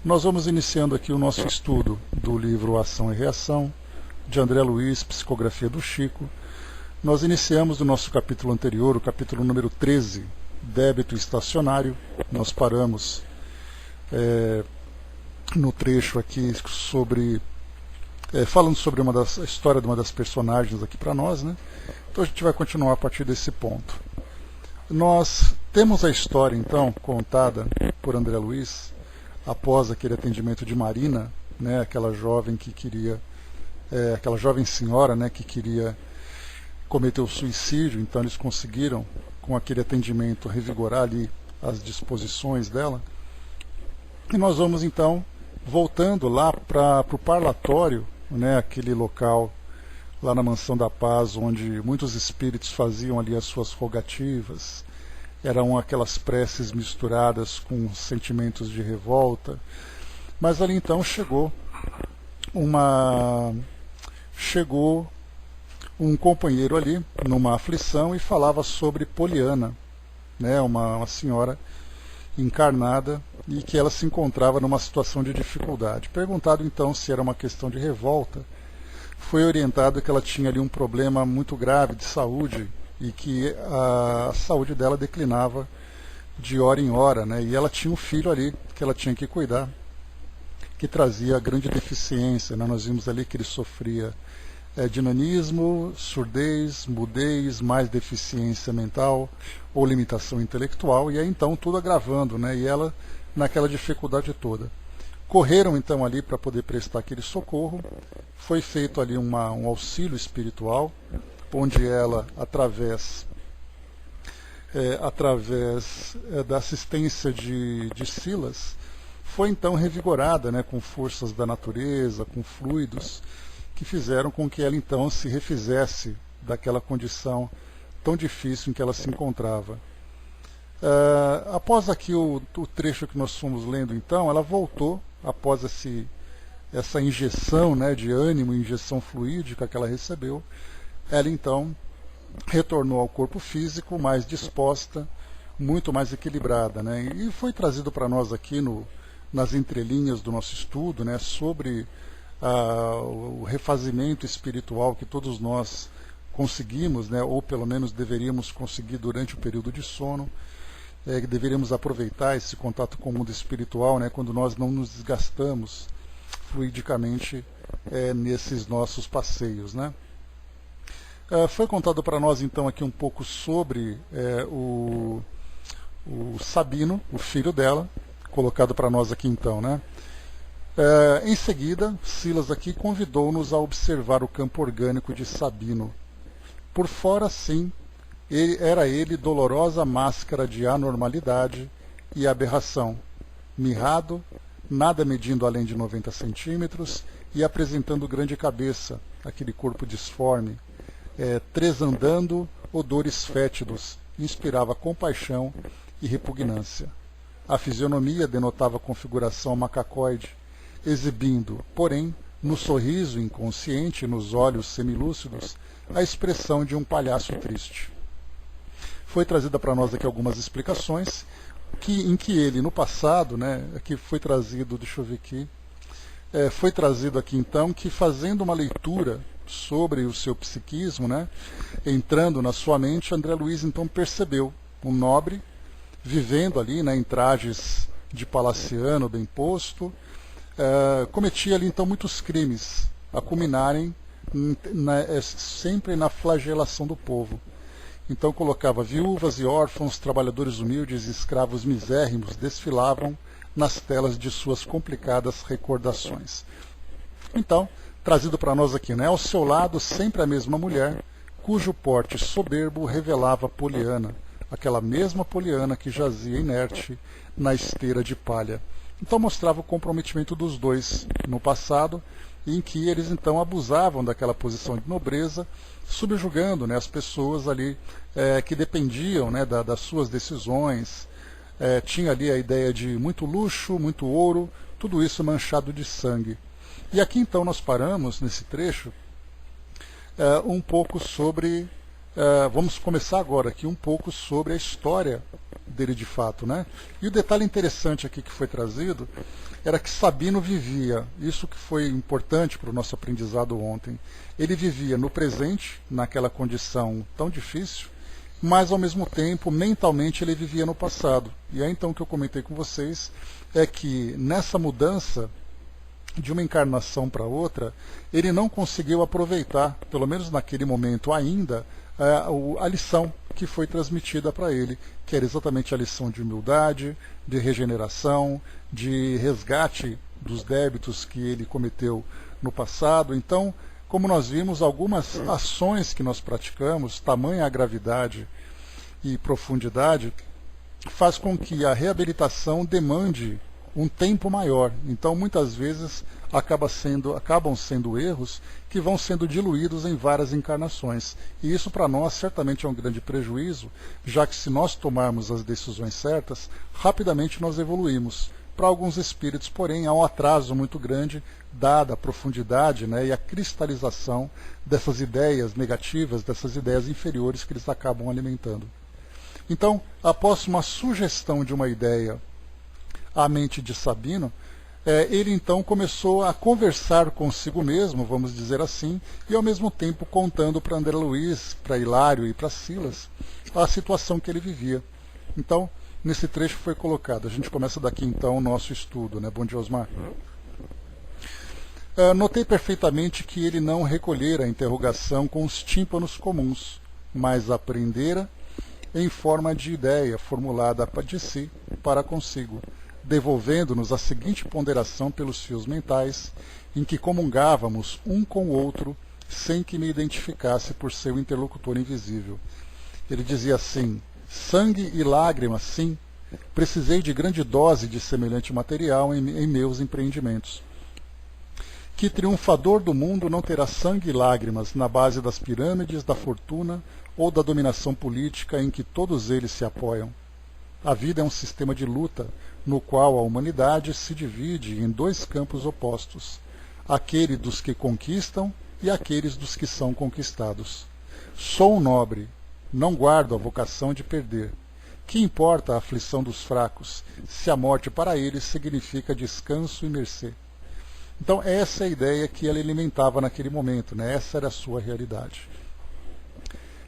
Nós vamos iniciando aqui o nosso estudo do livro Ação e Reação, de André Luiz, Psicografia do Chico. Nós iniciamos o nosso capítulo anterior, o capítulo número 13, Débito Estacionário. Nós paramos no trecho aqui sobre falando sobre a história de uma das personagens aqui para nós, né? Então a gente vai continuar a partir desse ponto. Nós temos a história, então, contada por André Luiz, após aquele atendimento de Marina, né, aquela jovem que queria, aquela jovem senhora, né, que queria cometer o suicídio. Então eles conseguiram, com aquele atendimento, revigorar ali as disposições dela. E nós vamos então voltando lá para o parlatório, né, aquele local lá na Mansão da Paz, onde muitos espíritos faziam ali as suas rogativas. Eram aquelas preces misturadas com sentimentos de revolta. Mas ali então chegou um companheiro ali, numa aflição, e falava sobre Poliana, né, uma senhora encarnada, e que ela se encontrava numa situação de dificuldade. Perguntado então se era uma questão de revolta, foi orientado que ela tinha ali um problema muito grave de saúde, e que a saúde dela declinava de hora em hora, né? E ela tinha um filho ali que ela tinha que cuidar, que trazia grande deficiência, né? Nós vimos ali que ele sofria de nanismo, surdez, mudez, mais deficiência mental ou limitação intelectual, e aí então tudo agravando, né? E ela naquela dificuldade toda. Correram então ali para poder prestar aquele socorro. Foi feito ali um auxílio espiritual, onde ela, através da assistência de Silas, foi então revigorada, né, com forças da natureza, com fluidos, que fizeram com que ela então se refizesse daquela condição tão difícil em que ela se encontrava. Após aqui o trecho que nós fomos lendo, então, ela voltou, após essa injeção, né, de ânimo, injeção fluídica que ela recebeu. Ela então retornou ao corpo físico mais disposta, muito mais equilibrada, né? E foi trazido para nós aqui nas entrelinhas do nosso estudo, né, sobre o refazimento espiritual que todos nós conseguimos, né, ou pelo menos deveríamos conseguir durante o período de sono. Que deveríamos aproveitar esse contato com o mundo espiritual, né, quando nós não nos desgastamos fluidicamente nesses nossos passeios, né? Foi contado para nós então aqui um pouco sobre o Sabino, o filho dela, colocado para nós aqui então, né? Em seguida, Silas aqui convidou-nos a observar o campo orgânico de Sabino. Por fora, sim, era ele dolorosa máscara de anormalidade e aberração, mirrado, nada medindo além de 90 centímetros e apresentando grande cabeça, aquele corpo disforme, tresandando odores fétidos, inspirava compaixão e repugnância. A fisionomia denotava configuração macacoide, exibindo, porém, no sorriso inconsciente e nos olhos semilúcidos, a expressão de um palhaço triste. Foi trazida para nós aqui algumas explicações, em que ele, no passado, né, aqui foi trazido, deixa eu ver aqui, foi trazido aqui então, que fazendo uma leitura sobre o seu psiquismo, né, entrando na sua mente, André Luiz então percebeu um nobre vivendo ali, né, em trajes de palaciano bem posto, cometia ali então muitos crimes, a culminarem sempre na flagelação do povo. Então colocava viúvas e órfãos, trabalhadores humildes e escravos misérrimos desfilavam nas telas de suas complicadas recordações. Então, trazido para nós aqui, né? Ao seu lado, sempre a mesma mulher, cujo porte soberbo revelava Poliana, aquela mesma Poliana que jazia inerte na esteira de palha. Então mostrava o comprometimento dos dois no passado, em que eles então abusavam daquela posição de nobreza, subjugando, né, as pessoas ali que dependiam, né, das suas decisões. Tinha ali a ideia de muito luxo, muito ouro, tudo isso manchado de sangue. E aqui então nós paramos nesse trecho um pouco sobre vamos começar agora aqui um pouco sobre a história dele de fato, né? E o detalhe interessante aqui que foi trazido era que Sabino vivia, isso que foi importante para o nosso aprendizado ontem, ele vivia no presente, naquela condição tão difícil, mas ao mesmo tempo, mentalmente, ele vivia no passado. E aí então o que eu comentei com vocês é que nessa mudança de uma encarnação para outra, ele não conseguiu aproveitar, pelo menos naquele momento ainda, a lição que foi transmitida para ele, que era exatamente a lição de humildade, de regeneração, de resgate dos débitos que ele cometeu no passado. Então, como nós vimos, algumas ações que nós praticamos, tamanha a gravidade e profundidade, faz com que a reabilitação demande um tempo maior. Então, muitas vezes, acabam sendo erros que vão sendo diluídos em várias encarnações. E isso, para nós, certamente é um grande prejuízo, já que se nós tomarmos as decisões certas, rapidamente nós evoluímos. Para alguns espíritos, porém, há um atraso muito grande, dada a profundidade, né, e a cristalização dessas ideias negativas, dessas ideias inferiores que eles acabam alimentando. Então, após uma sugestão de uma ideia à mente de Sabino, ele então começou a conversar consigo mesmo, vamos dizer assim, e ao mesmo tempo contando para André Luiz, para Hilário e para Silas a situação que ele vivia. Então, nesse trecho foi colocado. A gente começa daqui então o nosso estudo, né? Bom dia, Osmar. Notei perfeitamente que ele não recolhera a interrogação com os tímpanos comuns, mas aprendera em forma de ideia formulada de si para consigo, devolvendo-nos a seguinte ponderação pelos fios mentais, em que comungávamos um com o outro, sem que me identificasse por seu interlocutor invisível. Ele dizia assim: sangue e lágrimas, sim, precisei de grande dose de semelhante material em meus empreendimentos. Que triunfador do mundo não terá sangue e lágrimas na base das pirâmides, da fortuna ou da dominação política em que todos eles se apoiam? A vida é um sistema de luta no qual a humanidade se divide em dois campos opostos, aquele dos que conquistam e aqueles dos que são conquistados. Sou um nobre, não guardo a vocação de perder. Que importa a aflição dos fracos, se a morte para eles significa descanso e mercê? Então essa é a ideia que ele alimentava naquele momento, né? Essa era a sua realidade.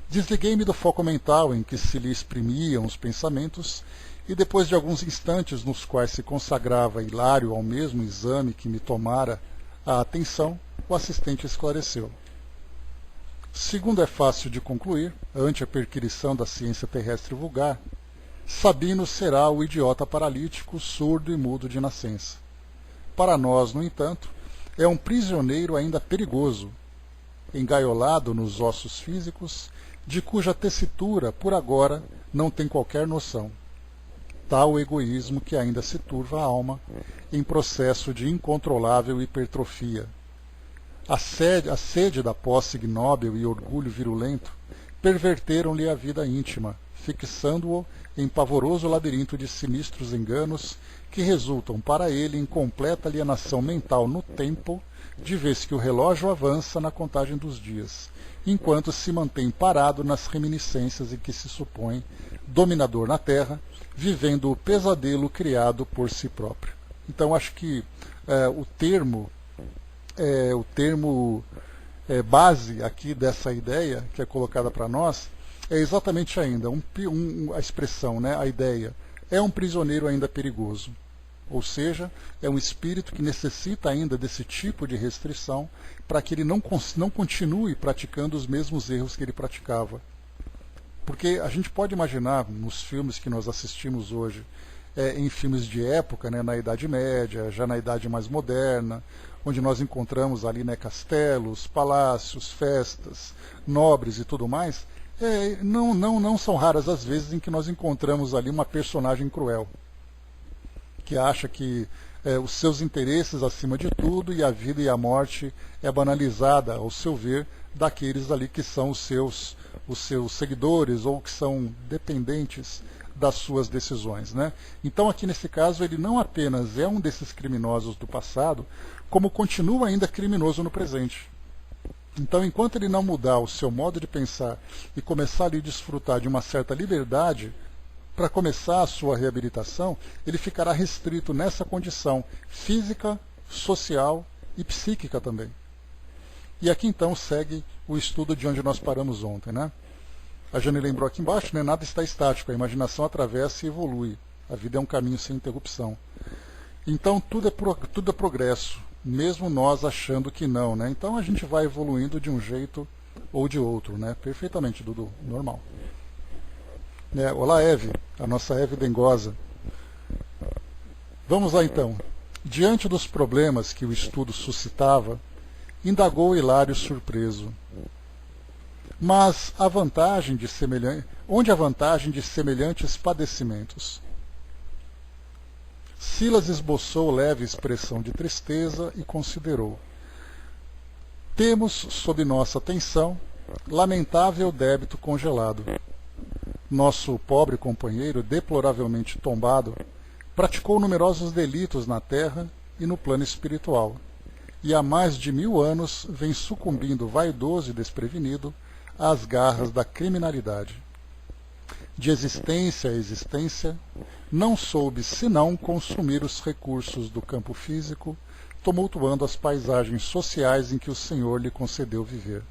Desliguei-me do foco mental em que se lhe exprimiam os pensamentos, e depois de alguns instantes nos quais se consagrava Hilário ao mesmo exame que me tomara a atenção, o assistente esclareceu. Segundo é fácil de concluir, ante a perquisição da ciência terrestre vulgar, Sabino será o idiota paralítico, surdo e mudo de nascença. Para nós, no entanto, é um prisioneiro ainda perigoso, engaiolado nos ossos físicos, de cuja tessitura, por agora, não tem qualquer noção. Tal egoísmo que ainda se turva a alma em processo de incontrolável hipertrofia. A sede da posse ignóbil e orgulho virulento perverteram-lhe a vida íntima, fixando-o em pavoroso labirinto de sinistros enganos que resultam para ele em completa alienação mental no tempo, de vez que o relógio avança na contagem dos dias, enquanto se mantém parado nas reminiscências em que se supõe dominador na Terra, vivendo o pesadelo criado por si próprio. Então acho que o termo base aqui dessa ideia que é colocada para nós é exatamente ainda a expressão, né, a ideia, é um prisioneiro ainda perigoso. Ou seja, é um espírito que necessita ainda desse tipo de restrição para que ele não continue praticando os mesmos erros que ele praticava. Porque a gente pode imaginar nos filmes que nós assistimos hoje, em filmes de época, né, na Idade Média, já na Idade mais moderna, onde nós encontramos ali, né, castelos, palácios, festas, nobres e tudo mais, não são raras as vezes em que nós encontramos ali uma personagem cruel, que acha que os seus interesses acima de tudo e a vida e a morte é banalizada, ao seu ver, daqueles ali que são os seus seguidores ou que são dependentes das suas decisões, né? Então aqui nesse caso ele não apenas é um desses criminosos do passado, como continua ainda criminoso no presente. Então, enquanto ele não mudar o seu modo de pensar e começar ali a desfrutar de uma certa liberdade, para começar a sua reabilitação, ele ficará restrito nessa condição física, social e psíquica também. E aqui então segue o estudo de onde nós paramos ontem, né? A Jane lembrou aqui embaixo, né? Nada está estático, a imaginação atravessa e evolui. A vida é um caminho sem interrupção. Então tudo é progresso, mesmo nós achando que não, né? Então a gente vai evoluindo de um jeito ou de outro, né? Perfeitamente, Dudu, normal. Olá, Eve, a nossa Eve Dengosa. Vamos lá então. Diante dos problemas que o estudo suscitava, indagou Hilário surpreso. Mas onde a vantagem de semelhantes padecimentos? Silas esboçou leve expressão de tristeza e considerou. Temos sob nossa atenção lamentável débito congelado. Nosso pobre companheiro, deploravelmente tombado, praticou numerosos delitos na terra e no plano espiritual, e há mais de 1000 anos vem sucumbindo vaidoso e desprevenido às garras da criminalidade. De existência a existência, não soube senão consumir os recursos do campo físico, tumultuando as paisagens sociais em que o Senhor lhe concedeu viver.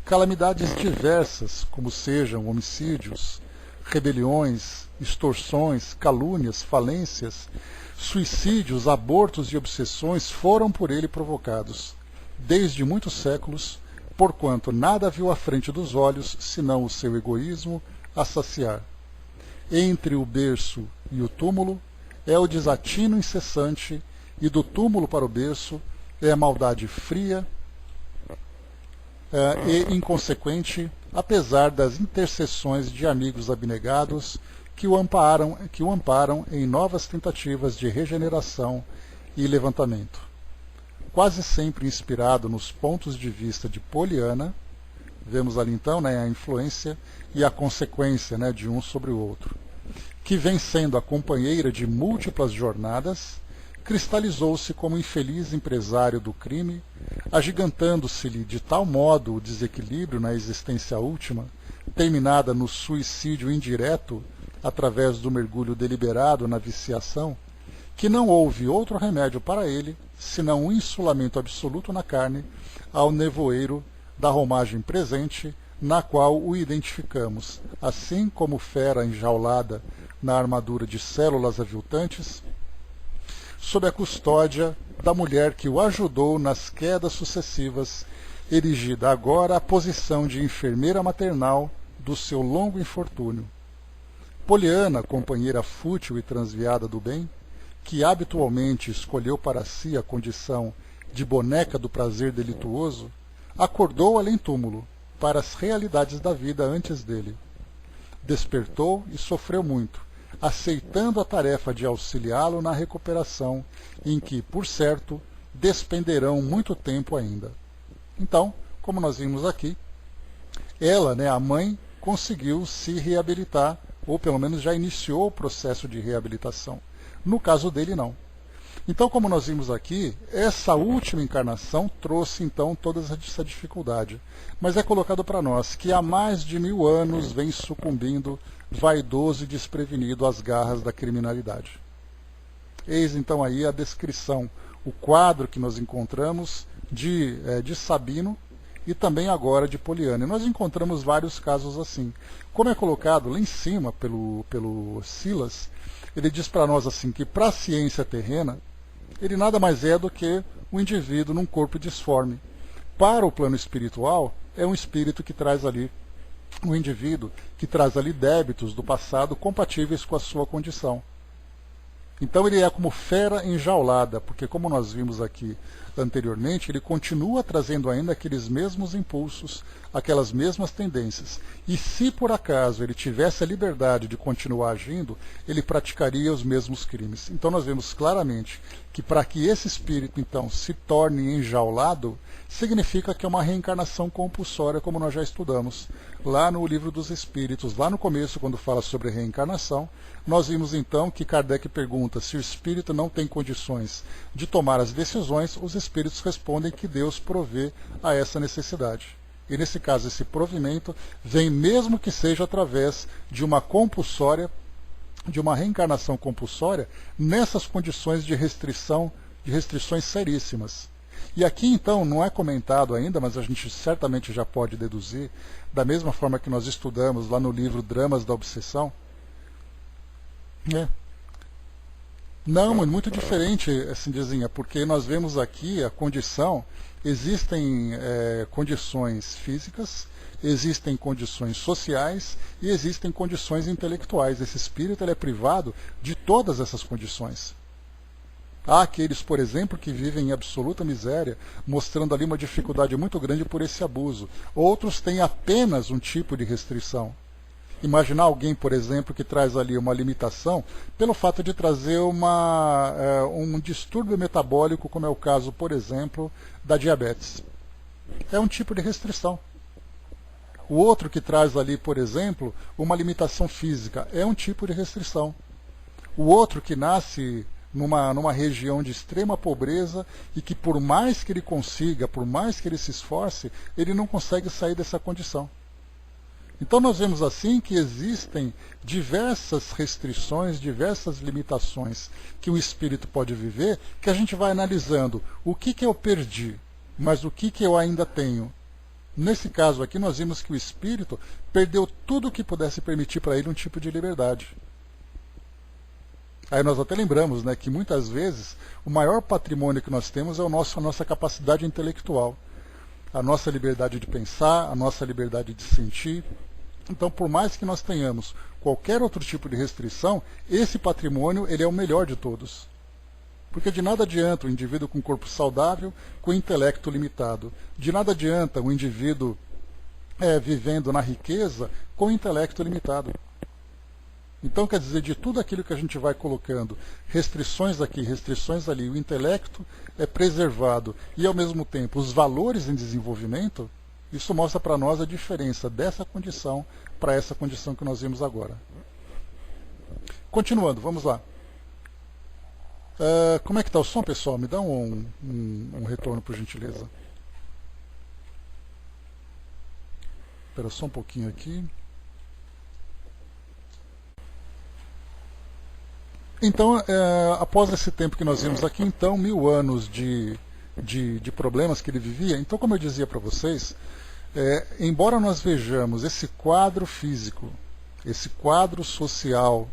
Calamidades diversas, como sejam homicídios, rebeliões, extorsões, calúnias, falências, suicídios, abortos e obsessões foram por ele provocados, desde muitos séculos, porquanto nada viu à frente dos olhos senão o seu egoísmo a saciar. Entre o berço e o túmulo é o desatino incessante, e do túmulo para o berço é a maldade fria e inconsequente, apesar das intercessões de amigos abnegados que o amparam em novas tentativas de regeneração e levantamento. Quase sempre inspirado nos pontos de vista de Poliana, vemos ali então, né, a influência e a consequência, né, de um sobre o outro, que vem sendo a companheira de múltiplas jornadas, cristalizou-se como infeliz empresário do crime, agigantando-se-lhe de tal modo o desequilíbrio na existência última, terminada no suicídio indireto através do mergulho deliberado na viciação, que não houve outro remédio para ele senão um insulamento absoluto na carne ao nevoeiro da romagem presente, na qual o identificamos, assim como fera enjaulada na armadura de células aviltantes, sob a custódia da mulher que o ajudou nas quedas sucessivas, erigida agora à posição de enfermeira maternal do seu longo infortúnio. Poliana, companheira fútil e transviada do bem, que habitualmente escolheu para si a condição de boneca do prazer delituoso, acordou além-túmulo para as realidades da vida antes dele. Despertou e sofreu muito, aceitando a tarefa de auxiliá-lo na recuperação, em que, por certo, despenderão muito tempo ainda. Então, como nós vimos aqui, ela, né, a mãe, conseguiu se reabilitar, ou pelo menos já iniciou o processo de reabilitação. No caso dele, não. Então, como nós vimos aqui, essa última encarnação trouxe, então, toda essa dificuldade. Mas é colocado para nós que há mais de 1000 anos vem sucumbindo vaidoso e desprevenido às garras da criminalidade. Eis, então, aí a descrição, o quadro que nós encontramos de Sabino e também agora de Poliana. E nós encontramos vários casos assim. Como é colocado lá em cima pelo Silas, ele diz para nós assim que para a ciência terrena, ele nada mais é do que um indivíduo num corpo disforme. Para o plano espiritual, é um espírito que traz ali, um indivíduo que traz ali débitos do passado compatíveis com a sua condição. Então ele é como fera enjaulada, porque como nós vimos aqui anteriormente, ele continua trazendo ainda aqueles mesmos impulsos, aquelas mesmas tendências. E se por acaso ele tivesse a liberdade de continuar agindo, ele praticaria os mesmos crimes. Então nós vemos claramente que para que esse espírito então se torne enjaulado, significa que é uma reencarnação compulsória, como nós já estudamos lá no Livro dos Espíritos, lá no começo, quando fala sobre reencarnação, nós vimos então que Kardec pergunta se o espírito não tem condições de tomar as decisões, os espíritos respondem que Deus provê a essa necessidade. E nesse caso, esse provimento vem mesmo que seja através de uma compulsória, de uma reencarnação compulsória, nessas condições de restrição, de restrições seríssimas. E aqui então não é comentado ainda, mas a gente certamente já pode deduzir, da mesma forma que nós estudamos lá no livro Dramas da Obsessão. Não, é muito diferente, assim dizinha, porque nós vemos aqui a condição, existem condições físicas, existem condições sociais e existem condições intelectuais. Esse espírito ele é privado de todas essas condições. Há aqueles, por exemplo, que vivem em absoluta miséria, mostrando ali uma dificuldade muito grande por esse abuso. Outros têm apenas um tipo de restrição. Imaginar alguém, por exemplo, que traz ali uma limitação pelo fato de trazer um distúrbio metabólico, como é o caso, por exemplo, da diabetes. É um tipo de restrição. O outro que traz ali, por exemplo, uma limitação física, é um tipo de restrição. O outro que nasce numa região de extrema pobreza e que por mais que ele consiga, por mais que ele se esforce, ele não consegue sair dessa condição. Então nós vemos assim que existem diversas restrições, diversas limitações que o espírito pode viver, que a gente vai analisando o que eu perdi, mas o que eu ainda tenho. Nesse caso aqui nós vimos que o espírito perdeu tudo o que pudesse permitir para ele um tipo de liberdade. Aí nós até lembramos, né, que muitas vezes o maior patrimônio que nós temos é a nossa capacidade intelectual, a nossa liberdade de pensar, a nossa liberdade de sentir. Então, por mais que nós tenhamos qualquer outro tipo de restrição, esse patrimônio ele é o melhor de todos. Porque de nada adianta o indivíduo com corpo saudável, com intelecto limitado. De nada adianta o indivíduo vivendo na riqueza com intelecto limitado. Então, quer dizer, de tudo aquilo que a gente vai colocando, restrições aqui, restrições ali, o intelecto é preservado e, ao mesmo tempo, os valores em desenvolvimento, isso mostra para nós a diferença dessa condição para essa condição que nós vimos agora. Continuando, vamos lá. Como é que está o som, pessoal? Me dá um retorno, por gentileza. Espera só um pouquinho aqui. Então, após esse tempo que nós vimos aqui, então, 1000 anos de problemas que ele vivia, então, como eu dizia para vocês, embora nós vejamos esse quadro físico, esse quadro social,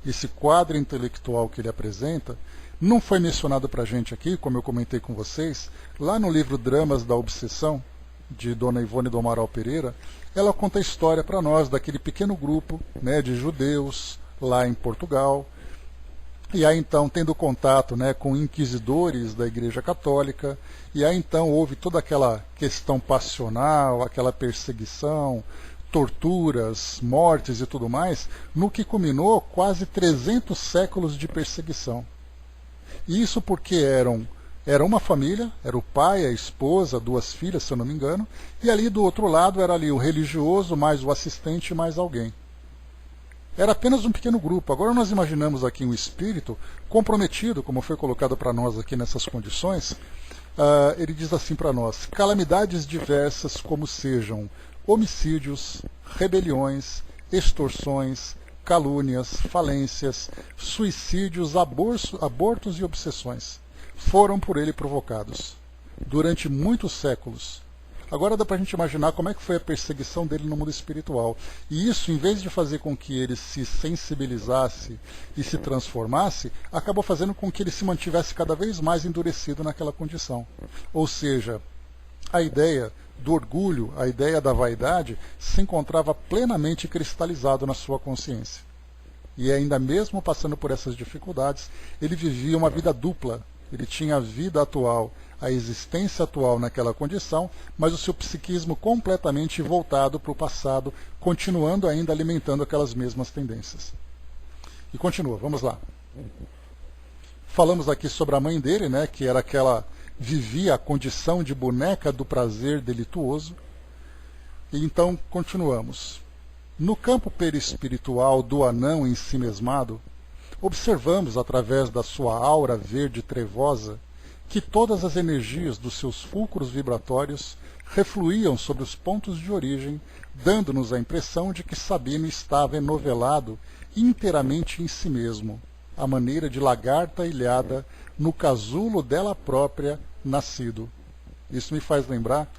esse quadro intelectual que ele apresenta, não foi mencionado para a gente aqui, como eu comentei com vocês, lá no livro Dramas da Obsessão, de Dona Ivone do Amaral Pereira, ela conta a história para nós daquele pequeno grupo, né, de judeus lá em Portugal. E aí então, tendo contato, né, com inquisidores da Igreja Católica, e aí então houve toda aquela questão passional, aquela perseguição, torturas, mortes e tudo mais, no que culminou quase 300 séculos de perseguição. E isso porque era uma família, era o pai, a esposa, 2 filhas, se eu não me engano, e ali do outro lado era ali o religioso, mais o assistente, mais alguém. Era apenas um pequeno grupo. Agora nós imaginamos aqui um espírito comprometido, como foi colocado para nós aqui nessas condições. Ele diz assim para nós: calamidades diversas como sejam homicídios, rebeliões, extorsões, calúnias, falências, suicídios, abortos e obsessões foram por ele provocados durante muitos séculos. Agora dá para a gente imaginar como é que foi a perseguição dele no mundo espiritual. E isso, em vez de fazer com que ele se sensibilizasse e se transformasse, acabou fazendo com que ele se mantivesse cada vez mais endurecido naquela condição. Ou seja, a ideia do orgulho, a ideia da vaidade, se encontrava plenamente cristalizado na sua consciência. E ainda mesmo passando por essas dificuldades, ele vivia uma vida dupla. Ele tinha a vida atual, a existência atual naquela condição, mas o seu psiquismo completamente voltado para o passado, continuando ainda alimentando aquelas mesmas tendências. E continua, vamos lá. Falamos aqui sobre a mãe dele, né, que era aquela, vivia a condição de boneca do prazer delituoso. E então continuamos. No campo perispiritual do anão ensimesmado, observamos, através da sua aura verde trevosa, que todas as energias dos seus fulcros vibratórios refluíam sobre os pontos de origem, dando-nos a impressão de que Sabino estava enovelado inteiramente em si mesmo, à maneira de lagarta ilhada no casulo dela própria nascido. Isso me faz lembrar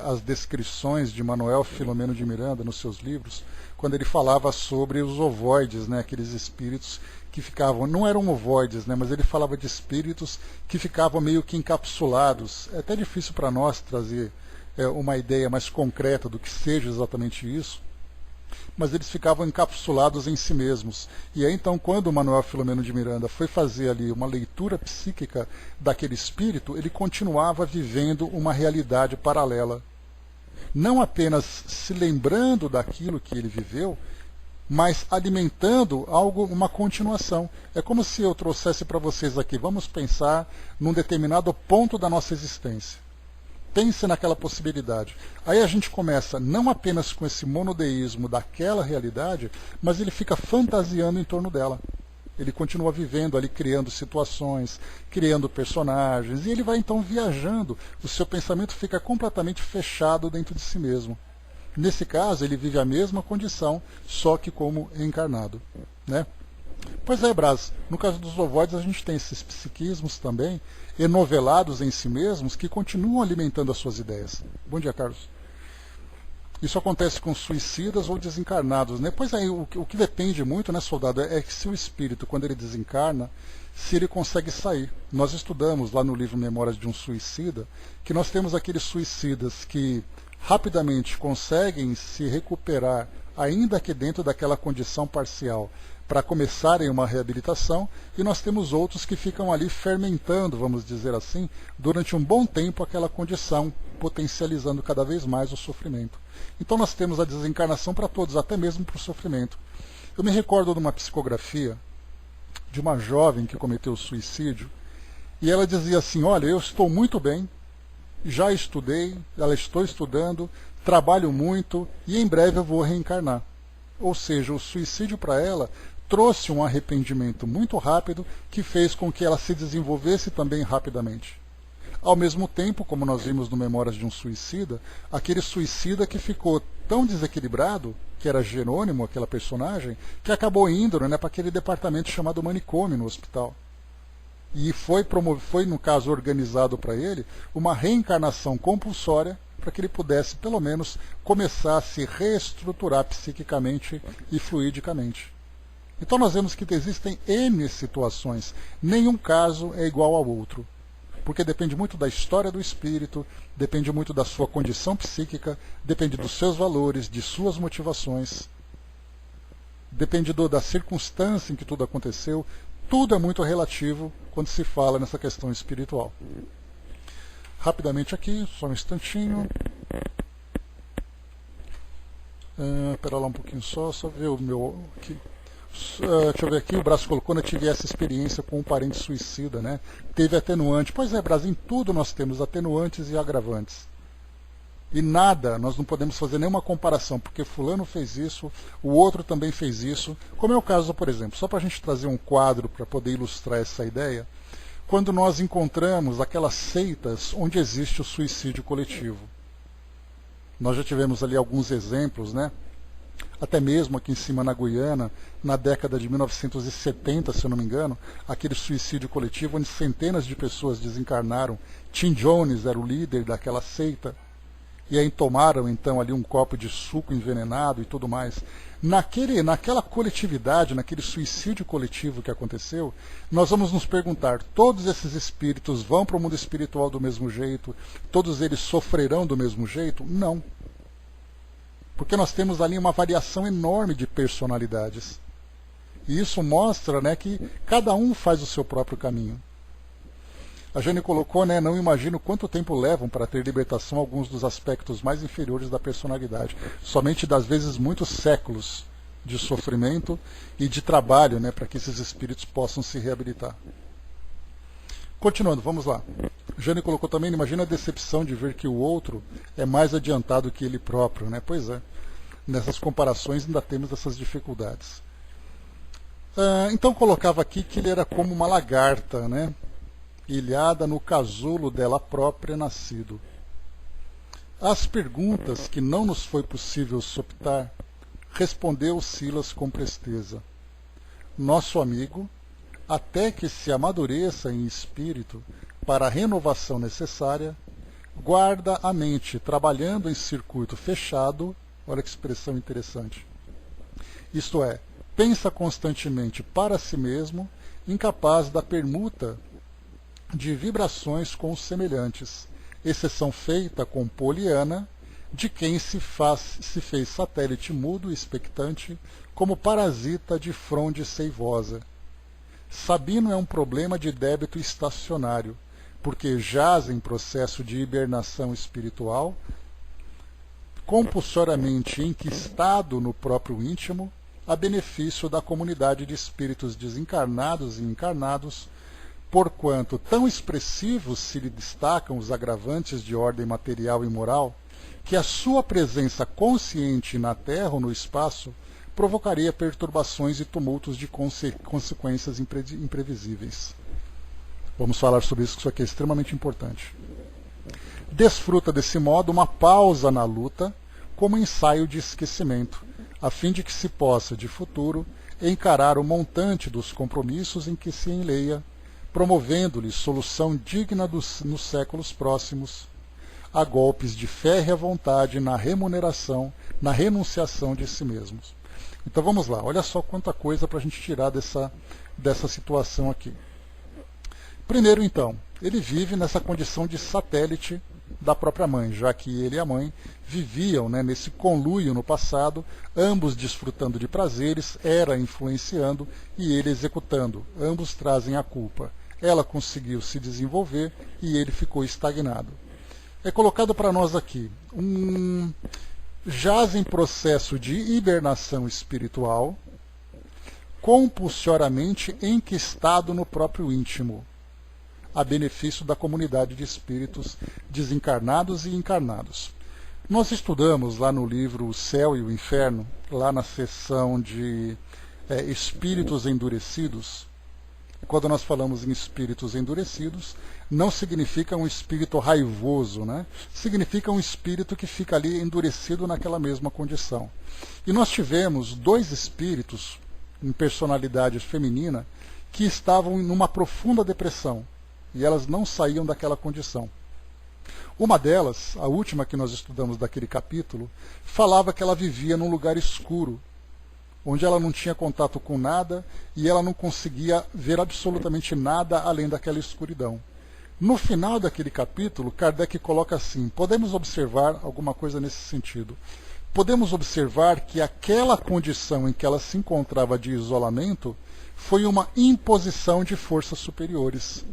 as descrições de Manuel Filomeno de Miranda nos seus livros, quando ele falava sobre os ovoides, né, aqueles espíritos que ficavam, não eram ovoides, né, mas ele falava de espíritos que ficavam meio que encapsulados. É até difícil para nós trazer uma ideia mais concreta do que seja exatamente isso, mas eles ficavam encapsulados em si mesmos. E aí então, quando o Manuel Filomeno de Miranda foi fazer ali uma leitura psíquica daquele espírito, ele continuava vivendo uma realidade paralela. Não apenas se lembrando daquilo que ele viveu, mas alimentando algo, uma continuação. É como se eu trouxesse para vocês aqui, vamos pensar num determinado ponto da nossa existência. Pense naquela possibilidade. Aí a gente começa não apenas com esse monodeísmo daquela realidade, mas ele fica fantasiando em torno dela. Ele continua vivendo ali, criando situações, criando personagens, e ele vai então viajando. O seu pensamento fica completamente fechado dentro de si mesmo. Nesse caso, ele vive a mesma condição, só que como encarnado, né? Pois é, Braz, no caso dos ovoides a gente tem esses psiquismos também, enovelados em si mesmos, que continuam alimentando as suas ideias. Bom dia, Carlos. Isso acontece com suicidas ou desencarnados, né? Pois é, o que depende muito, né, soldado, é que se o espírito, quando ele desencarna, se ele consegue sair. Nós estudamos lá no livro Memórias de um Suicida, que nós temos aqueles suicidas que rapidamente conseguem se recuperar, ainda que dentro daquela condição parcial, para começarem uma reabilitação, e nós temos outros que ficam ali fermentando, vamos dizer assim, durante um bom tempo aquela condição, potencializando cada vez mais o sofrimento. Então nós temos a desencarnação para todos, até mesmo para o sofrimento. Eu me recordo de uma psicografia de uma jovem que cometeu suicídio, e ela dizia assim: olha, eu estou muito bem, já estudei, ela estou estudando, trabalho muito, e em breve eu vou reencarnar. Ou seja, o suicídio para ela trouxe um arrependimento muito rápido que fez com que ela se desenvolvesse também rapidamente. Ao mesmo tempo, como nós vimos no Memórias de um Suicida, aquele suicida que ficou tão desequilibrado, que era Jerônimo, aquela personagem, que acabou indo, né, para aquele departamento chamado manicômio no hospital. E foi, no caso, organizado para ele uma reencarnação compulsória para que ele pudesse, pelo menos, começar a se reestruturar psiquicamente e fluidicamente. Então nós vemos que existem N situações, nenhum caso é igual ao outro, porque depende muito da história do espírito, depende muito da sua condição psíquica, depende dos seus valores, de suas motivações, depende da circunstância em que tudo aconteceu. Tudo é muito relativo quando se fala nessa questão espiritual. Rapidamente aqui, só um instantinho. Espera lá um pouquinho só ver o meu... Aqui. Deixa eu ver aqui, o Brás colocou: quando eu tive essa experiência com um parente suicida, né? Teve atenuante. Pois é, Brás, em tudo nós temos atenuantes e agravantes. E nada, nós não podemos fazer nenhuma comparação, porque fulano fez isso, o outro também fez isso. Como é o caso, por exemplo, só para a gente trazer um quadro para poder ilustrar essa ideia, quando nós encontramos aquelas seitas onde existe o suicídio coletivo. Nós já tivemos ali alguns exemplos, né? Até mesmo aqui em cima na Guiana, na década de 1970, se eu não me engano, aquele suicídio coletivo onde centenas de pessoas desencarnaram. Tim Jones era o líder daquela seita. E aí tomaram então ali um copo de suco envenenado e tudo mais. Naquela coletividade, naquele suicídio coletivo que aconteceu, nós vamos nos perguntar: todos esses espíritos vão para o mundo espiritual do mesmo jeito? Todos eles sofrerão do mesmo jeito? Não. Porque nós temos ali uma variação enorme de personalidades. E isso mostra, né, que cada um faz o seu próprio caminho. A Jane colocou, né, não imagino quanto tempo levam para ter libertação alguns dos aspectos mais inferiores da personalidade. Somente das vezes muitos séculos de sofrimento e de trabalho, né, para que esses espíritos possam se reabilitar. Continuando, vamos lá. Jane colocou também: imagina a decepção de ver que o outro é mais adiantado que ele próprio, né? Pois é. Nessas comparações ainda temos essas dificuldades. Então colocava aqui que ele era como uma lagarta, né? Ilhada no casulo dela própria nascido. Às perguntas que não nos foi possível soptar, respondeu Silas com presteza. Nosso amigo, até que se amadureça em espírito para a renovação necessária, guarda a mente trabalhando em circuito fechado, olha que expressão interessante, isto é, pensa constantemente para si mesmo, incapaz da permuta de vibrações com os semelhantes, exceção feita com Poliana, de quem se fez satélite mudo e expectante, como parasita de fronde seivosa. Sabino é um problema de débito estacionário, porque jaz em processo de hibernação espiritual, compulsoriamente enquistado no próprio íntimo, a benefício da comunidade de espíritos desencarnados e encarnados, porquanto tão expressivos se lhe destacam os agravantes de ordem material e moral, que a sua presença consciente na Terra ou no espaço provocaria perturbações e tumultos de consequências imprevisíveis. Vamos falar sobre isso, que isso aqui é extremamente importante. Desfruta desse modo uma pausa na luta como ensaio de esquecimento, a fim de que se possa, de futuro, encarar o montante dos compromissos em que se enleia, promovendo-lhe solução digna nos séculos próximos, a golpes de férrea vontade na remuneração, na renunciação de si mesmos. Então vamos lá, olha só quanta coisa para a gente tirar dessa situação aqui. Primeiro então, ele vive nessa condição de satélite da própria mãe, já que ele e a mãe viviam, né, nesse conluio no passado, ambos desfrutando de prazeres, ela influenciando e ele executando, ambos trazem a culpa. Ela conseguiu se desenvolver e ele ficou estagnado. É colocado para nós aqui, jaz em processo de hibernação espiritual, compulsoriamente enquistado no próprio íntimo, a benefício da comunidade de espíritos desencarnados e encarnados. Nós estudamos lá no livro O Céu e o Inferno, lá na seção de espíritos endurecidos. Quando nós falamos em espíritos endurecidos, não significa um espírito raivoso, né? Significa um espírito que fica ali endurecido naquela mesma condição. E nós tivemos dois espíritos em personalidade feminina que estavam numa profunda depressão e elas não saíam daquela condição. Uma delas, a última que nós estudamos daquele capítulo, falava que ela vivia num lugar escuro, onde ela não tinha contato com nada e ela não conseguia ver absolutamente nada além daquela escuridão. No final daquele capítulo, Kardec coloca assim, podemos observar alguma coisa nesse sentido. Podemos observar que aquela condição em que ela se encontrava de isolamento foi uma imposição de forças superiores.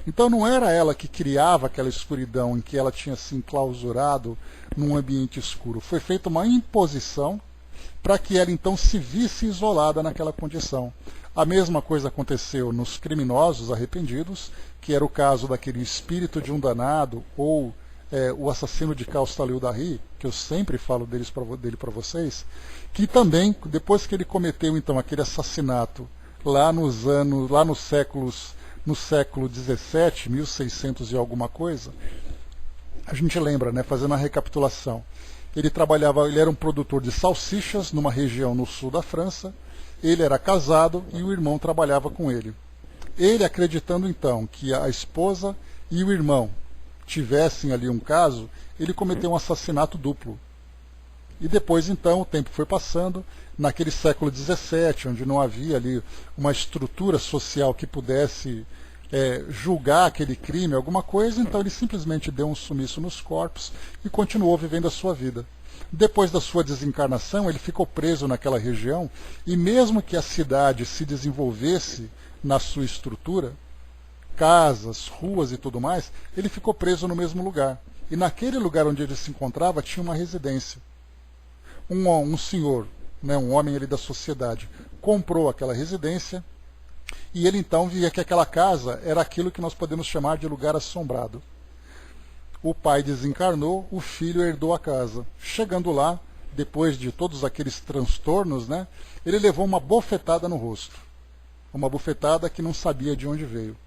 Então não era ela que criava aquela escuridão em que ela tinha se enclausurado num ambiente escuro. Foi feita uma imposição para que ela então se visse isolada naquela condição. A mesma coisa aconteceu nos criminosos arrependidos, que era o caso daquele espírito de um danado, ou o assassino de Castello-Darry, que eu sempre falo dele para vocês, que também, depois que ele cometeu então aquele assassinato lá no século XVII, 1600 e alguma coisa, a gente lembra, né, fazendo a recapitulação, ele era um produtor de salsichas numa região no sul da França, ele era casado e o irmão trabalhava com ele. Ele, acreditando então que a esposa e o irmão tivessem ali um caso, ele cometeu um assassinato duplo. E depois então o tempo foi passando, naquele século XVII, onde não havia ali uma estrutura social que pudesse julgar aquele crime, alguma coisa, então ele simplesmente deu um sumiço nos corpos e continuou vivendo a sua vida. Depois da sua desencarnação, ele ficou preso naquela região e mesmo que a cidade se desenvolvesse na sua estrutura, casas, ruas e tudo mais, ele ficou preso no mesmo lugar. E naquele lugar onde ele se encontrava tinha uma residência. Um senhor, né, um homem ali da sociedade, comprou aquela residência e ele então via que aquela casa era aquilo que nós podemos chamar de lugar assombrado. O pai desencarnou, o filho herdou a casa. Chegando lá, depois de todos aqueles transtornos, né, ele levou uma bofetada no rosto. Uma bofetada que não sabia de onde veio.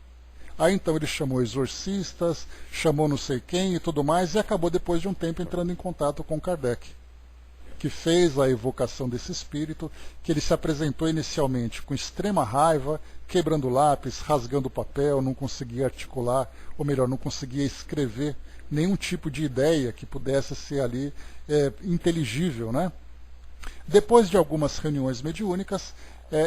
Aí então ele chamou exorcistas, chamou não sei quem e tudo mais, e acabou depois de um tempo entrando em contato com Kardec, que fez a evocação desse espírito, que ele se apresentou inicialmente com extrema raiva, quebrando lápis, rasgando papel, não conseguia articular, ou melhor, não conseguia escrever nenhum tipo de ideia que pudesse ser ali inteligível, né? Depois de algumas reuniões mediúnicas,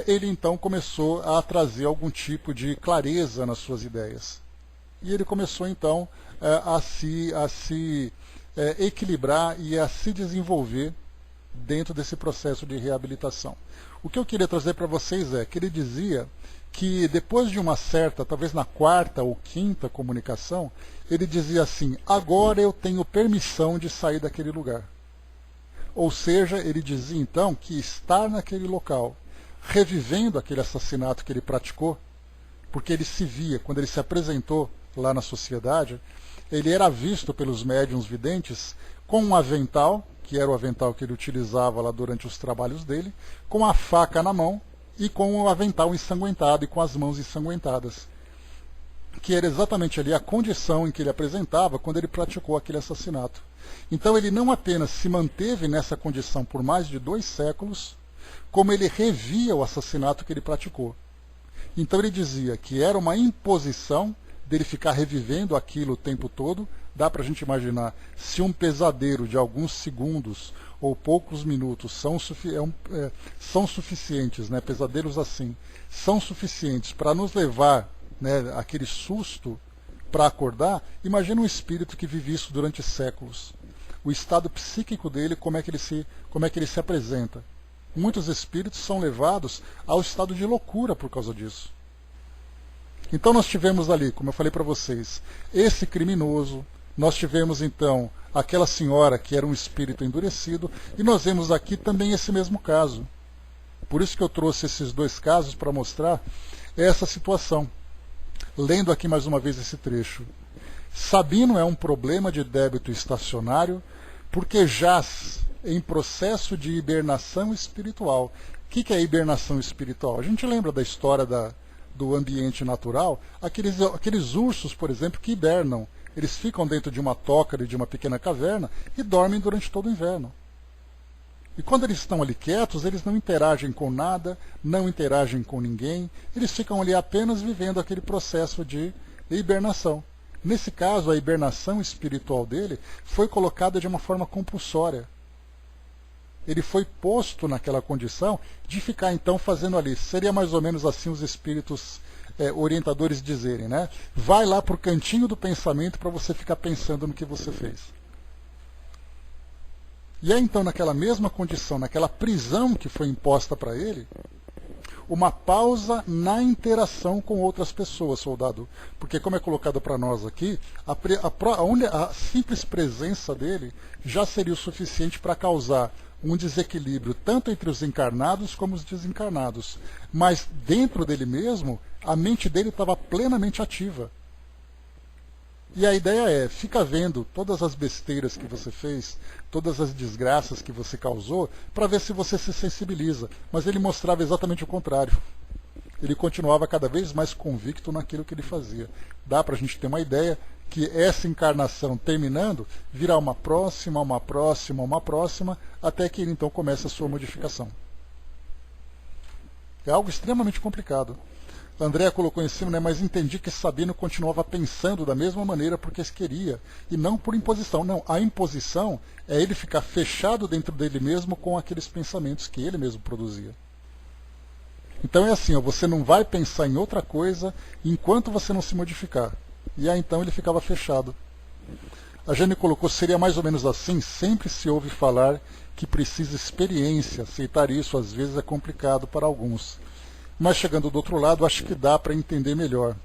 ele então começou a trazer algum tipo de clareza nas suas ideias. E ele começou então a se equilibrar e a se desenvolver dentro desse processo de reabilitação. O que eu queria trazer para vocês é que ele dizia que depois de uma certa, talvez na quarta ou quinta comunicação, ele dizia assim: agora eu tenho permissão de sair daquele lugar. Ou seja, ele dizia então que estar naquele local, revivendo aquele assassinato que ele praticou, porque ele se via, quando ele se apresentou lá na sociedade, ele era visto pelos médiuns videntes com um avental, que era o avental que ele utilizava lá durante os trabalhos dele, com a faca na mão e com o avental ensanguentado e com as mãos ensanguentadas, que era exatamente ali a condição em que ele apresentava quando ele praticou aquele assassinato. Então ele não apenas se manteve nessa condição por mais de 2 séculos, como ele revia o assassinato que ele praticou. Então ele dizia que era uma imposição dele ficar revivendo aquilo o tempo todo. Dá para a gente imaginar, se um pesadelo de alguns segundos ou poucos minutos são suficientes, né, pesadelos assim, são suficientes para nos levar, né, aquele susto para acordar, imagina um espírito que vive isso durante séculos. O estado psíquico dele, como é que ele se apresenta. Muitos espíritos são levados ao estado de loucura por causa disso. Então nós tivemos ali, como eu falei para vocês, esse criminoso, nós tivemos então aquela senhora que era um espírito endurecido, e nós vemos aqui também esse mesmo caso. Por isso que eu trouxe esses 2 casos para mostrar essa situação. Lendo aqui mais uma vez esse trecho. Sabino é um problema de débito estacionário porque jaz em processo de hibernação espiritual. O que é hibernação espiritual? A gente lembra da história do ambiente natural, aqueles ursos, por exemplo, que hibernam. Eles ficam dentro de uma toca de uma pequena caverna e dormem durante todo o inverno. E quando eles estão ali quietos, eles não interagem com nada, não interagem com ninguém, eles ficam ali apenas vivendo aquele processo de hibernação. Nesse caso, a hibernação espiritual dele foi colocada de uma forma compulsória. Ele foi posto naquela condição de ficar então fazendo ali. Seria mais ou menos assim os espíritos orientadores dizerem, né? Vai lá para o cantinho do pensamento para você ficar pensando no que você fez. E é então naquela mesma condição, naquela prisão que foi imposta para ele, uma pausa na interação com outras pessoas, soldado. Porque, como é colocado para nós aqui, a simples presença dele já seria o suficiente para causar um desequilíbrio tanto entre os encarnados como os desencarnados. Mas dentro dele mesmo, a mente dele estava plenamente ativa. E a ideia é, fica vendo todas as besteiras que você fez, todas as desgraças que você causou, para ver se você se sensibiliza. Mas ele mostrava exatamente o contrário. Ele continuava cada vez mais convicto naquilo que ele fazia. Dá para a gente ter uma ideia que essa encarnação terminando, virá uma próxima, uma próxima, uma próxima, até que ele então comece a sua modificação. É algo extremamente complicado. André colocou em cima, né, mas entendi que Sabino continuava pensando da mesma maneira porque queria, e não por imposição. Não, a imposição é ele ficar fechado dentro dele mesmo com aqueles pensamentos que ele mesmo produzia. Então é assim, ó, você não vai pensar em outra coisa enquanto você não se modificar. E aí então ele ficava fechado. A Jane colocou, seria mais ou menos assim, sempre se ouve falar que precisa experiência, aceitar isso às vezes é complicado para alguns. Mas chegando do outro lado, acho que dá para entender melhor.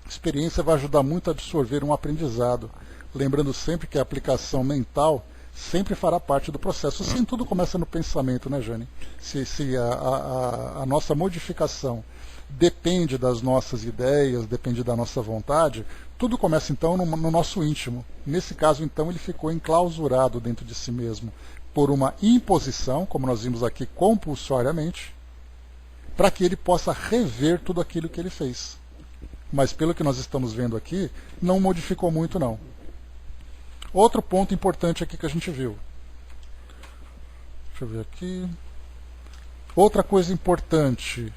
A experiência vai ajudar muito a absorver um aprendizado, lembrando sempre que a aplicação mental sempre fará parte do processo. Assim, tudo começa no pensamento, né, Jane? Se a nossa modificação depende das nossas ideias, depende da nossa vontade, tudo começa então no nosso íntimo. Nesse caso, então, ele ficou enclausurado dentro de si mesmo, por uma imposição, como nós vimos aqui, compulsoriamente, para que ele possa rever tudo aquilo que ele fez. Mas pelo que nós estamos vendo aqui, não modificou muito não. Outro ponto importante aqui que a gente viu. Deixa eu ver aqui. Outra coisa importante.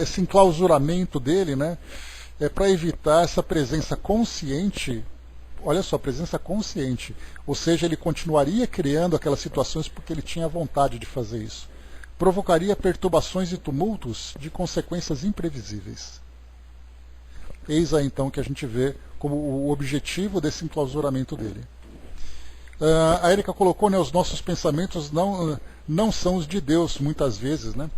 Esse enclausuramento dele, né, é para evitar essa presença consciente. Olha só, presença consciente. Ou seja, ele continuaria criando aquelas situações porque ele tinha vontade de fazer isso. Provocaria perturbações e tumultos de consequências imprevisíveis. Eis aí então que a gente vê como o objetivo desse enclausuramento dele. A Érica colocou, né, os nossos pensamentos não são os de Deus, muitas vezes, né?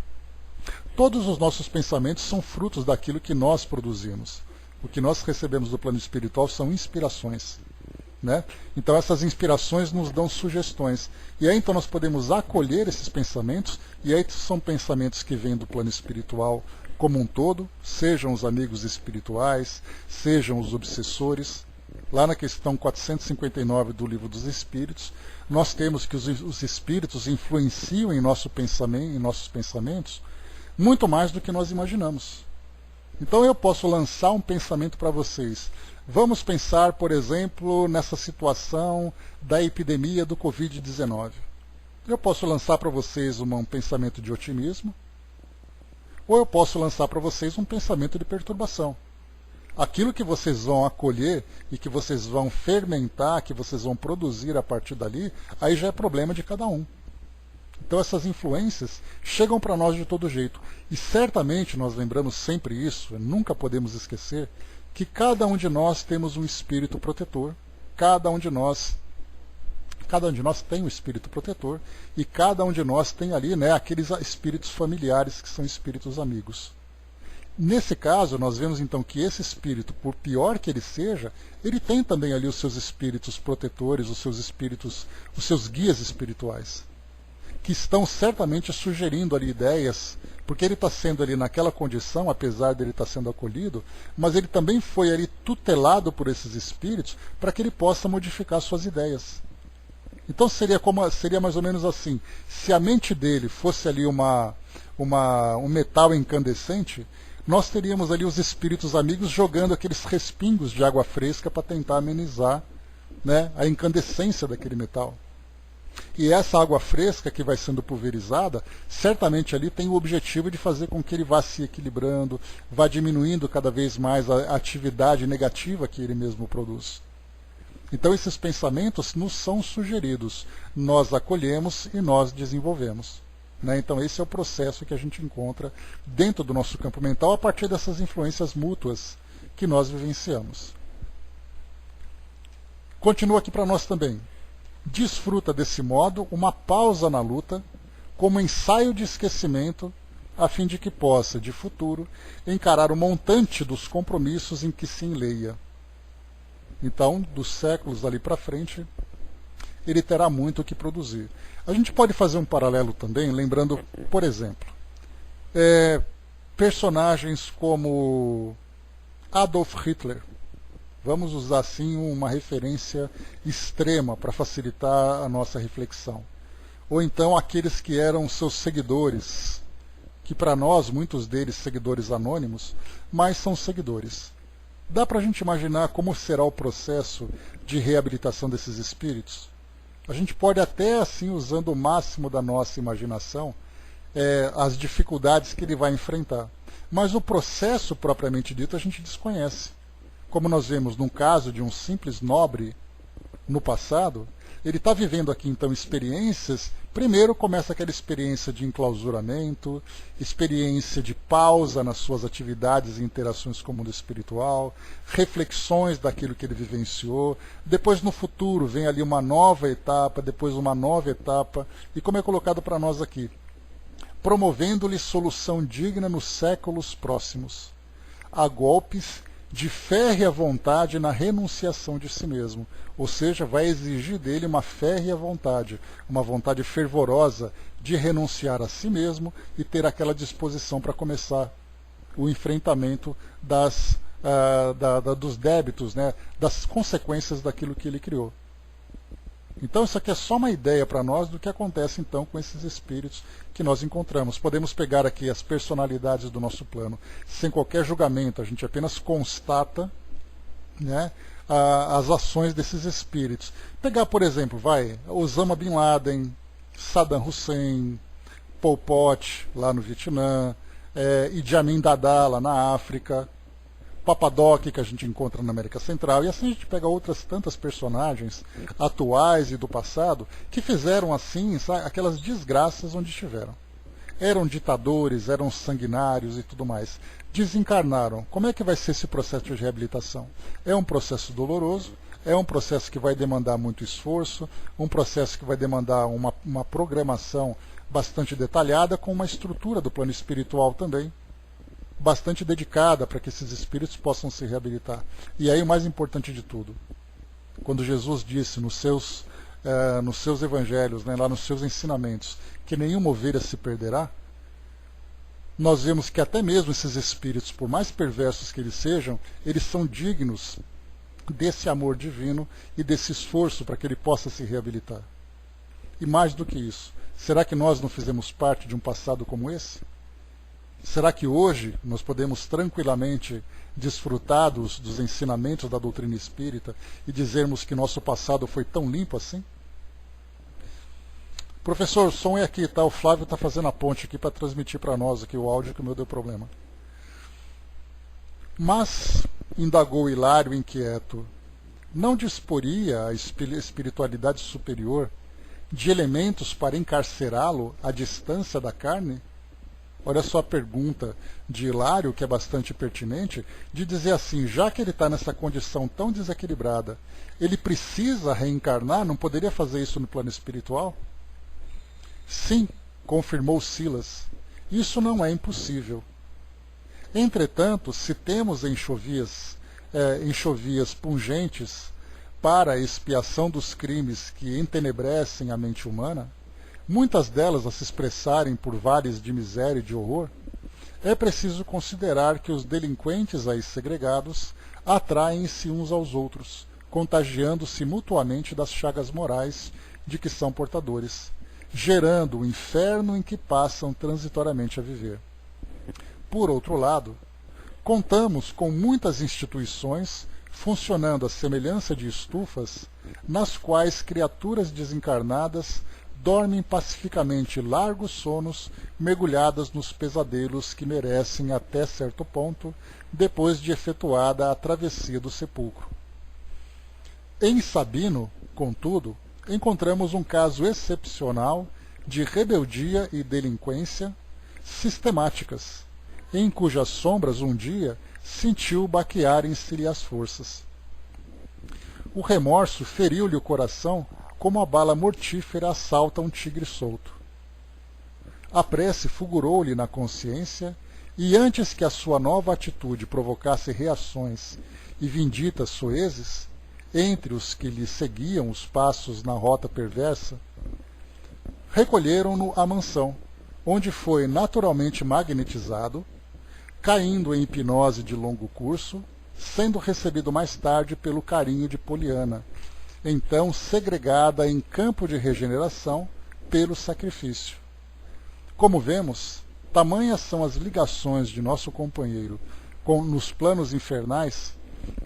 Todos os nossos pensamentos são frutos daquilo que nós produzimos. O que nós recebemos do plano espiritual são inspirações, né? Então essas inspirações nos dão sugestões. E aí então nós podemos acolher esses pensamentos, e aí são pensamentos que vêm do plano espiritual como um todo, sejam os amigos espirituais, sejam os obsessores. Lá na questão 459 do Livro dos Espíritos, nós temos que os espíritos influenciam em nossos pensamentos muito mais do que nós imaginamos. Então eu posso lançar um pensamento para vocês. Vamos pensar, por exemplo, nessa situação da epidemia do Covid-19. Eu posso lançar para vocês um pensamento de otimismo, ou eu posso lançar para vocês um pensamento de perturbação. Aquilo que vocês vão acolher e que vocês vão fermentar, que vocês vão produzir a partir dali, aí já é problema de cada um. Então essas influências chegam para nós de todo jeito. E certamente nós lembramos sempre isso, nunca podemos esquecer, que cada um de nós temos um espírito protetor. Cada um de nós tem um espírito protetor, e cada um de nós tem ali, né, aqueles espíritos familiares que são espíritos amigos. Nesse caso, nós vemos então que esse espírito, por pior que ele seja, ele tem também ali os seus espíritos protetores, os seus guias espirituais, que estão certamente sugerindo ali ideias, porque ele está sendo ali naquela condição, apesar dele estar sendo acolhido, mas ele também foi ali tutelado por esses espíritos para que ele possa modificar suas ideias. Então seria mais ou menos assim: se a mente dele fosse ali um metal incandescente, nós teríamos ali os espíritos amigos jogando aqueles respingos de água fresca para tentar amenizar, né, a incandescência daquele metal. E essa água fresca que vai sendo pulverizada, certamente ali tem o objetivo de fazer com que ele vá se equilibrando, vá diminuindo cada vez mais a atividade negativa que ele mesmo produz. Então esses pensamentos nos são sugeridos, nós acolhemos e nós desenvolvemos. Então esse é o processo que a gente encontra dentro do nosso campo mental a partir dessas influências mútuas que nós vivenciamos. Continua aqui para nós também. Desfruta desse modo uma pausa na luta como ensaio de esquecimento, a fim de que possa, de futuro, encarar o montante dos compromissos em que se enleia. Então, dos séculos ali para frente, ele terá muito o que produzir. A gente pode fazer um paralelo também, lembrando, por exemplo, personagens como Adolf Hitler. Vamos usar assim uma referência extrema para facilitar a nossa reflexão. Ou então aqueles que eram seus seguidores, que para nós, muitos deles seguidores anônimos, mas são seguidores. Dá para a gente imaginar como será o processo de reabilitação desses espíritos? A gente pode até, assim, usando o máximo da nossa imaginação, as dificuldades que ele vai enfrentar. Mas o processo propriamente dito a gente desconhece. Como nós vemos num caso de um simples nobre no passado, ele está vivendo aqui então experiências. Primeiro começa aquela experiência de enclausuramento, experiência de pausa nas suas atividades e interações com o mundo espiritual, reflexões daquilo que ele vivenciou. Depois no futuro vem ali uma nova etapa, depois uma nova etapa, e como é colocado para nós aqui, promovendo-lhe solução digna nos séculos próximos, a golpes de férrea vontade na renunciação de si mesmo, ou seja, vai exigir dele uma férrea vontade, uma vontade fervorosa de renunciar a si mesmo e ter aquela disposição para começar o enfrentamento das dos débitos, né, das consequências daquilo que ele criou. Então isso aqui é só uma ideia para nós do que acontece então com esses espíritos que nós encontramos. Podemos pegar aqui as personalidades do nosso plano sem qualquer julgamento, a gente apenas constata, né, as ações desses espíritos. Pegar, por exemplo, Osama Bin Laden, Saddam Hussein, Pol Pot lá no Vietnã, Idi Amin Dada lá na África, Papadoc, que a gente encontra na América Central, e assim a gente pega outras tantas personagens atuais e do passado que fizeram assim, sabe, aquelas desgraças onde estiveram. Eram ditadores, eram sanguinários e tudo mais. Desencarnaram. Como é que vai ser esse processo de reabilitação? É um processo doloroso, é um processo que vai demandar muito esforço, um processo que vai demandar uma programação bastante detalhada, com uma estrutura do plano espiritual também bastante dedicada para que esses espíritos possam se reabilitar. E aí o mais importante de tudo, quando Jesus disse nos seus evangelhos, né, lá nos seus ensinamentos, que nenhuma ovelha se perderá, nós vemos que até mesmo esses espíritos, por mais perversos que eles sejam, eles são dignos desse amor divino e desse esforço para que ele possa se reabilitar. E mais do que isso, será que nós não fizemos parte de um passado como esse? Será que hoje nós podemos tranquilamente desfrutar dos ensinamentos da doutrina espírita e dizermos que nosso passado foi tão limpo assim? Professor, o som é aqui, tá? O Flávio está fazendo a ponte aqui para transmitir para nós aqui o áudio, que o meu deu problema. Mas, indagou Hilário inquieto, não disporia a espiritualidade superior de elementos para encarcerá-lo à distância da carne? Olha só a pergunta de Hilário, que é bastante pertinente, de dizer assim, já que ele está nessa condição tão desequilibrada, ele precisa reencarnar? Não poderia fazer isso no plano espiritual? Sim, confirmou Silas, isso não é impossível. Entretanto, se temos enxovias pungentes para a expiação dos crimes que entenebrecem a mente humana, muitas delas a se expressarem por vales de miséria e de horror, é preciso considerar que os delinquentes aí segregados atraem-se uns aos outros, contagiando-se mutuamente das chagas morais de que são portadores, gerando o inferno em que passam transitoriamente a viver. Por outro lado, contamos com muitas instituições funcionando à semelhança de estufas, nas quais criaturas desencarnadas dormem pacificamente largos sonos, mergulhadas nos pesadelos que merecem até certo ponto, depois de efetuada a travessia do sepulcro. Em Sabino, contudo, encontramos um caso excepcional de rebeldia e delinquência sistemáticas, em cujas sombras um dia sentiu baquearem-se-lhe as forças. O remorso feriu-lhe o coração como a bala mortífera assalta um tigre solto. A prece fulgurou-lhe na consciência, e antes que a sua nova atitude provocasse reações e vinditas soezes, entre os que lhe seguiam os passos na rota perversa, recolheram-no à mansão, onde foi naturalmente magnetizado, caindo em hipnose de longo curso, sendo recebido mais tarde pelo carinho de Poliana, então segregada em campo de regeneração pelo sacrifício. Como vemos, tamanhas são as ligações de nosso companheiro nos planos infernais,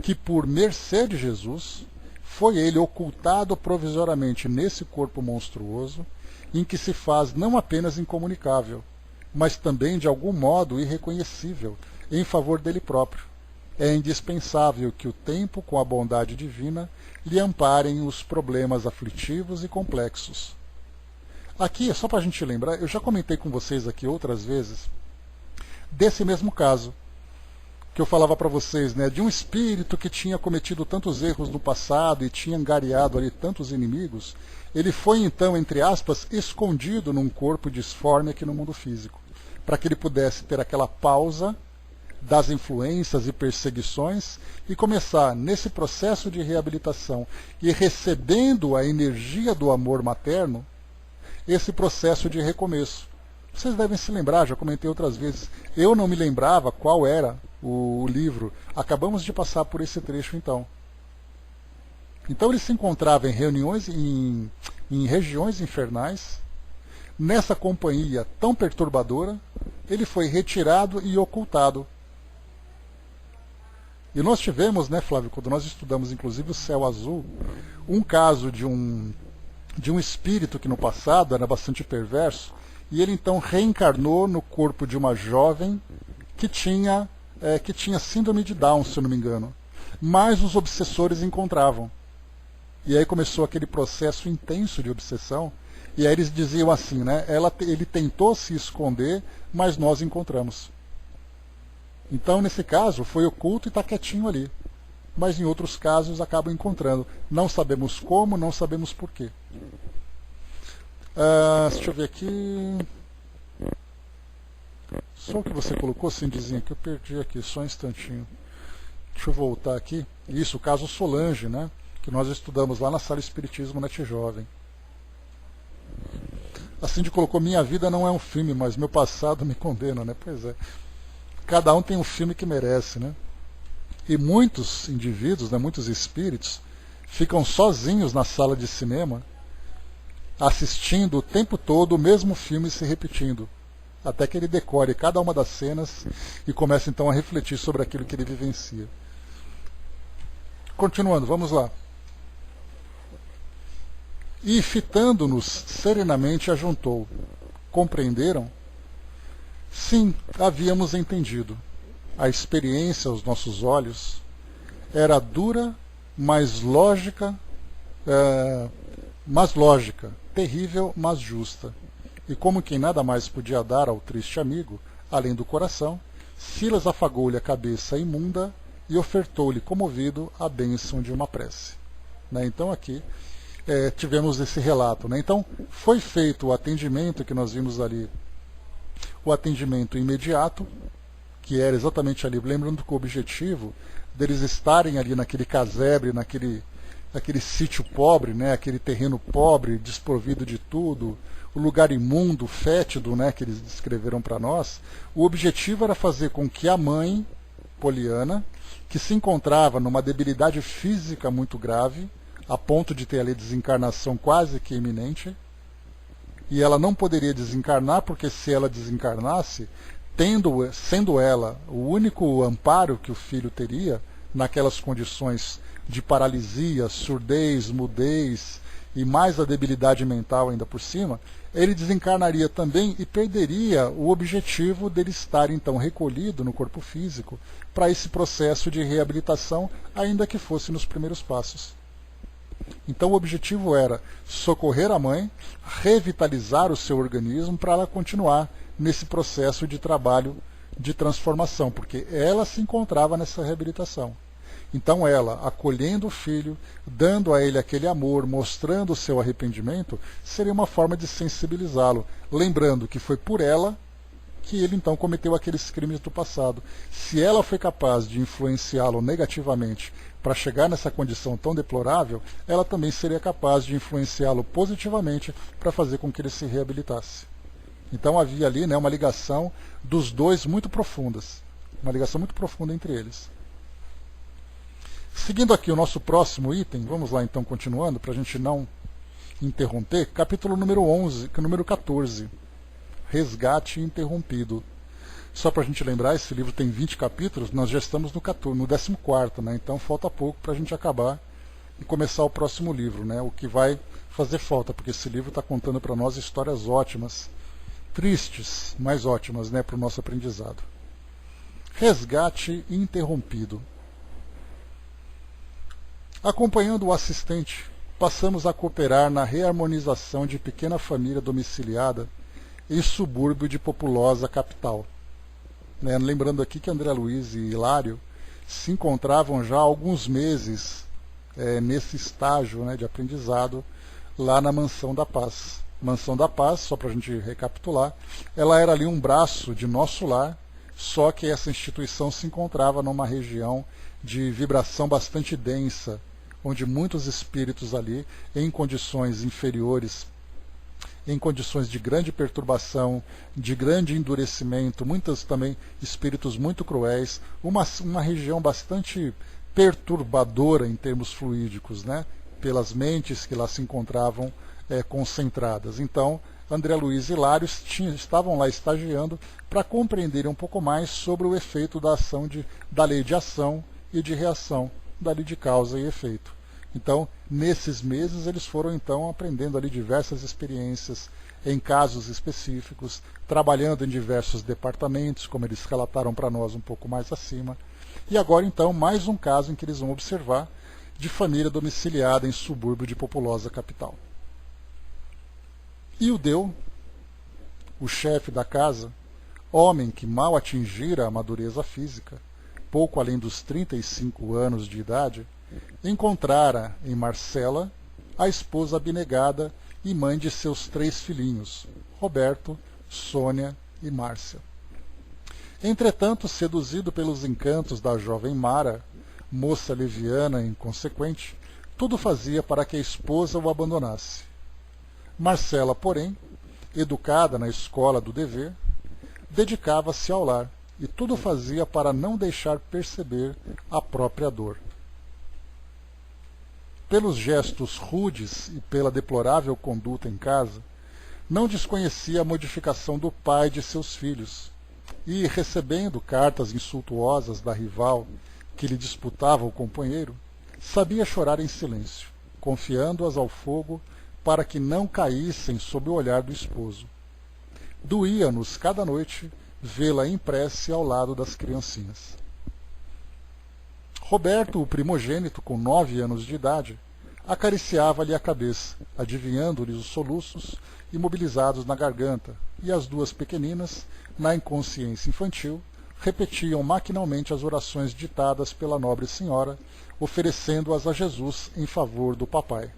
que por mercê de Jesus, foi ele ocultado provisoriamente nesse corpo monstruoso, em que se faz não apenas incomunicável, mas também de algum modo irreconhecível em favor dele próprio. É indispensável que o tempo, com a bondade divina, lhe amparem os problemas aflitivos e complexos. Aqui, só para a gente lembrar, eu já comentei com vocês aqui outras vezes, desse mesmo caso, que eu falava para vocês, né, de um espírito que tinha cometido tantos erros no passado e tinha angariado ali tantos inimigos, ele foi então, entre aspas, escondido num corpo disforme aqui no mundo físico, para que ele pudesse ter aquela pausa das influências e perseguições e começar nesse processo de reabilitação e recebendo a energia do amor materno, esse processo de recomeço. Vocês devem se lembrar, já comentei outras vezes, eu não me lembrava qual era o livro. Acabamos de passar por esse trecho então. Então ele se encontrava em reuniões, em regiões infernais. Nessa companhia tão perturbadora, ele foi retirado e ocultado. E nós tivemos, né, Flávio, quando nós estudamos inclusive o Céu Azul, um caso de um espírito que no passado era bastante perverso, e ele então reencarnou no corpo de uma jovem que tinha síndrome de Down, se eu não me engano. Mas os obsessores encontravam. E aí começou aquele processo intenso de obsessão, e aí eles diziam assim, né, ele tentou se esconder, mas nós encontramos. Então, nesse caso, foi oculto e está quietinho ali. Mas em outros casos acabam encontrando. Não sabemos como, não sabemos porquê. Deixa eu ver aqui. Só o que você colocou, Cindyzinha, que eu perdi aqui, só um instantinho. Deixa eu voltar aqui. Isso, o caso Solange, né? Que nós estudamos lá na Sala Espiritismo Net Jovem. A Cindy colocou, minha vida não é um filme, mas meu passado me condena, né? Pois é. Cada um tem um filme que merece, né? E muitos indivíduos, né, muitos espíritos, ficam sozinhos na sala de cinema, assistindo o tempo todo o mesmo filme se repetindo, até que ele decore cada uma das cenas e comece então a refletir sobre aquilo que ele vivencia. Continuando, vamos lá. E fitando-nos serenamente ajuntou. Compreenderam? Sim, havíamos entendido. A experiência aos nossos olhos era dura, mas lógica, terrível, mas justa. E como quem nada mais podia dar ao triste amigo, além do coração, Silas afagou-lhe a cabeça imunda e ofertou-lhe, comovido, a bênção de uma prece. Né? Então aqui tivemos esse relato. Né? Então foi feito o atendimento que nós vimos ali, o atendimento imediato, que era exatamente ali, lembrando que o objetivo deles estarem ali naquele casebre, naquele sítio pobre, né, aquele terreno pobre, desprovido de tudo, o lugar imundo, fétido, né, que eles descreveram para nós, o objetivo era fazer com que a mãe, Poliana, que se encontrava numa debilidade física muito grave, a ponto de ter ali desencarnação quase que iminente, e ela não poderia desencarnar, porque se ela desencarnasse, sendo ela o único amparo que o filho teria, naquelas condições de paralisia, surdez, mudez e mais a debilidade mental ainda por cima, ele desencarnaria também e perderia o objetivo dele estar então recolhido no corpo físico para esse processo de reabilitação, ainda que fosse nos primeiros passos. Então o objetivo era socorrer a mãe, revitalizar o seu organismo para ela continuar nesse processo de trabalho de transformação, porque ela se encontrava nessa reabilitação. Então ela, acolhendo o filho, dando a ele aquele amor, mostrando o seu arrependimento, seria uma forma de sensibilizá-lo, lembrando que foi por ela que ele então cometeu aqueles crimes do passado. Se ela foi capaz de influenciá-lo negativamente para chegar nessa condição tão deplorável, ela também seria capaz de influenciá-lo positivamente para fazer com que ele se reabilitasse. Então havia ali, né, uma ligação dos dois muito profundas, uma ligação muito profunda entre eles. Seguindo aqui o nosso próximo item, vamos lá então continuando, para a gente não interromper, capítulo número 11, número 14, Resgate Interrompido. Só para a gente lembrar, esse livro tem 20 capítulos, nós já estamos no 14º, né? Então falta pouco para a gente acabar e começar o próximo livro, né? O que vai fazer falta, porque esse livro está contando para nós histórias ótimas, tristes, mas ótimas, né, para o nosso aprendizado. Resgate Interrompido. Acompanhando o assistente, passamos a cooperar na reharmonização de pequena família domiciliada em subúrbio de populosa capital. Né? Lembrando aqui que André Luiz e Hilário se encontravam já há alguns meses nesse estágio, né, de aprendizado lá na Mansão da Paz. Mansão da Paz, só para a gente recapitular, ela era ali um braço de Nosso Lar, só que essa instituição se encontrava numa região de vibração bastante densa, onde muitos espíritos ali, em condições inferiores em condições de grande perturbação, de grande endurecimento, muitos também espíritos muito cruéis, uma região bastante perturbadora em termos fluídicos, né? Pelas mentes que lá se encontravam concentradas. Então, André Luiz e Hilário estavam lá estagiando para compreenderem um pouco mais sobre o efeito da ação da lei de ação e de reação, da lei de causa e efeito. Então, nesses meses, eles foram então aprendendo ali diversas experiências em casos específicos, trabalhando em diversos departamentos, como eles relataram para nós um pouco mais acima. E agora, então, mais um caso em que eles vão observar de família domiciliada em subúrbio de populosa capital. E o Deu, o chefe da casa, homem que mal atingira a madureza física, pouco além dos 35 anos de idade, encontrara em Marcela a esposa abnegada e mãe de seus 3 filhinhos, Roberto, Sônia e Márcia. Entretanto, seduzido pelos encantos da jovem Mara, moça leviana e inconsequente, tudo fazia para que a esposa o abandonasse. Marcela, porém, educada na escola do dever, dedicava-se ao lar e tudo fazia para não deixar perceber a própria dor. Pelos gestos rudes e pela deplorável conduta em casa, não desconhecia a modificação do pai de seus filhos, e, recebendo cartas insultuosas da rival que lhe disputava o companheiro, sabia chorar em silêncio, confiando-as ao fogo para que não caíssem sob o olhar do esposo. Doía-nos cada noite vê-la em prece ao lado das criancinhas. Roberto, o primogênito, com 9 anos de idade, acariciava-lhe a cabeça, adivinhando-lhe os soluços imobilizados na garganta, e as 2 pequeninas, na inconsciência infantil, repetiam maquinalmente as orações ditadas pela nobre senhora, oferecendo-as a Jesus em favor do papai.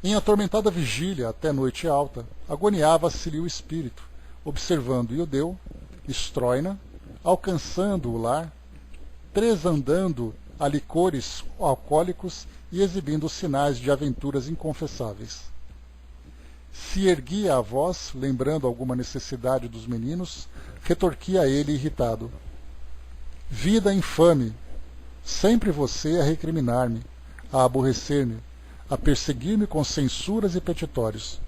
Em atormentada vigília até noite alta, agoniava-se-lhe o espírito, observando Iudeu, Estroina, alcançando o lar, tresandando a licores alcoólicos e exibindo sinais de aventuras inconfessáveis. Se erguia a voz, lembrando alguma necessidade dos meninos, retorquia ele irritado: vida infame! Sempre você a recriminar-me, a aborrecer-me, a perseguir-me com censuras e petitórios.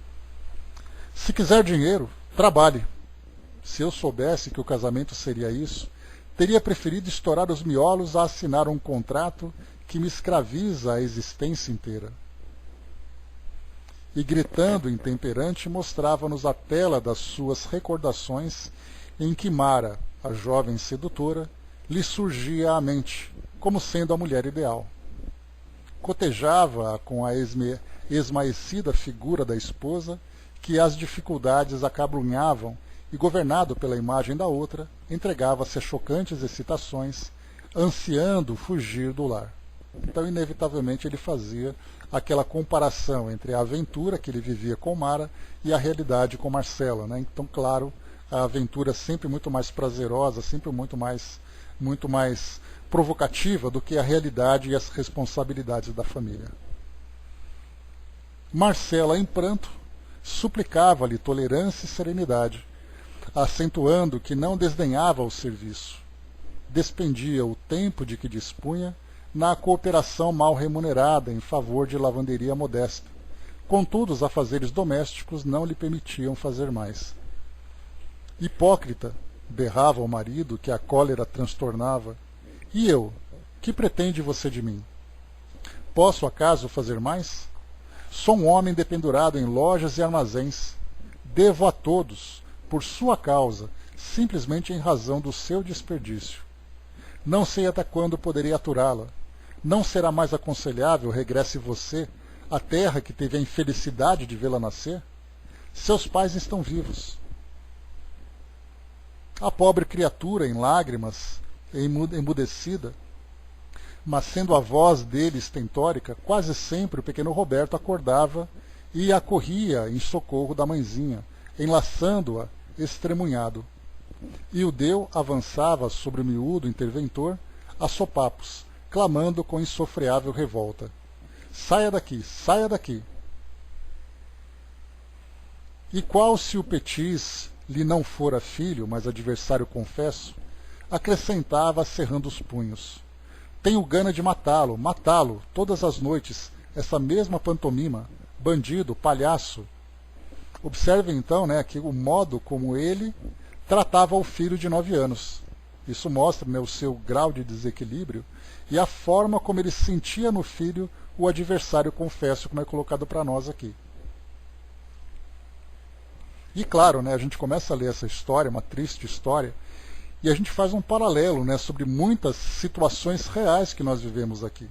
Se quiser dinheiro, trabalhe. Se eu soubesse que o casamento seria isso, teria preferido estourar os miolos a assinar um contrato que me escraviza a existência inteira. E gritando intemperante, mostrava-nos a tela das suas recordações em que Mara, a jovem sedutora, lhe surgia à mente, como sendo a mulher ideal. Cotejava-a com a esmaecida figura da esposa, que as dificuldades acabrunhavam, e, governado pela imagem da outra, entregava-se a chocantes excitações, ansiando fugir do lar. Então, inevitavelmente, ele fazia aquela comparação entre a aventura que ele vivia com Mara e a realidade com Marcela, né? Então, claro, a aventura sempre muito mais prazerosa, sempre muito mais provocativa do que a realidade e as responsabilidades da família. Marcela, em pranto, suplicava-lhe tolerância e serenidade, acentuando que não desdenhava o serviço. Despendia o tempo de que dispunha na cooperação mal remunerada em favor de lavanderia modesta. Contudo, os afazeres domésticos não lhe permitiam fazer mais. Hipócrita, berrava o marido, que a cólera transtornava, e eu, que pretende você de mim? Posso, acaso, fazer mais? Sou um homem dependurado em lojas e armazéns. Devo a todos, por sua causa, simplesmente em razão do seu desperdício. Não sei até quando poderei aturá-la. Não será mais aconselhável regresse você à terra que teve a infelicidade de vê-la nascer? Seus pais estão vivos. A pobre criatura, em lágrimas, emudecida, mas sendo a voz dele estentórica, quase sempre o pequeno Roberto acordava e acorria em socorro da mãezinha, enlaçando-a estremunhado. E o Deu avançava sobre o miúdo interventor a sopapos, clamando com insofreável revolta: saia daqui, saia daqui! E qual se o Petis lhe não fora filho, mas adversário confesso, acrescentava cerrando os punhos. Tenho gana de matá-lo, matá-lo, todas as noites, essa mesma pantomima, bandido, palhaço. Observem então, né, que o modo como ele tratava o filho de 9 anos. Isso mostra, né, o seu grau de desequilíbrio e a forma como ele sentia no filho o adversário confesso, como é colocado para nós aqui. E claro, né, a gente começa a ler essa história, uma triste história, e a gente faz um paralelo, né, sobre muitas situações reais que nós vivemos aqui.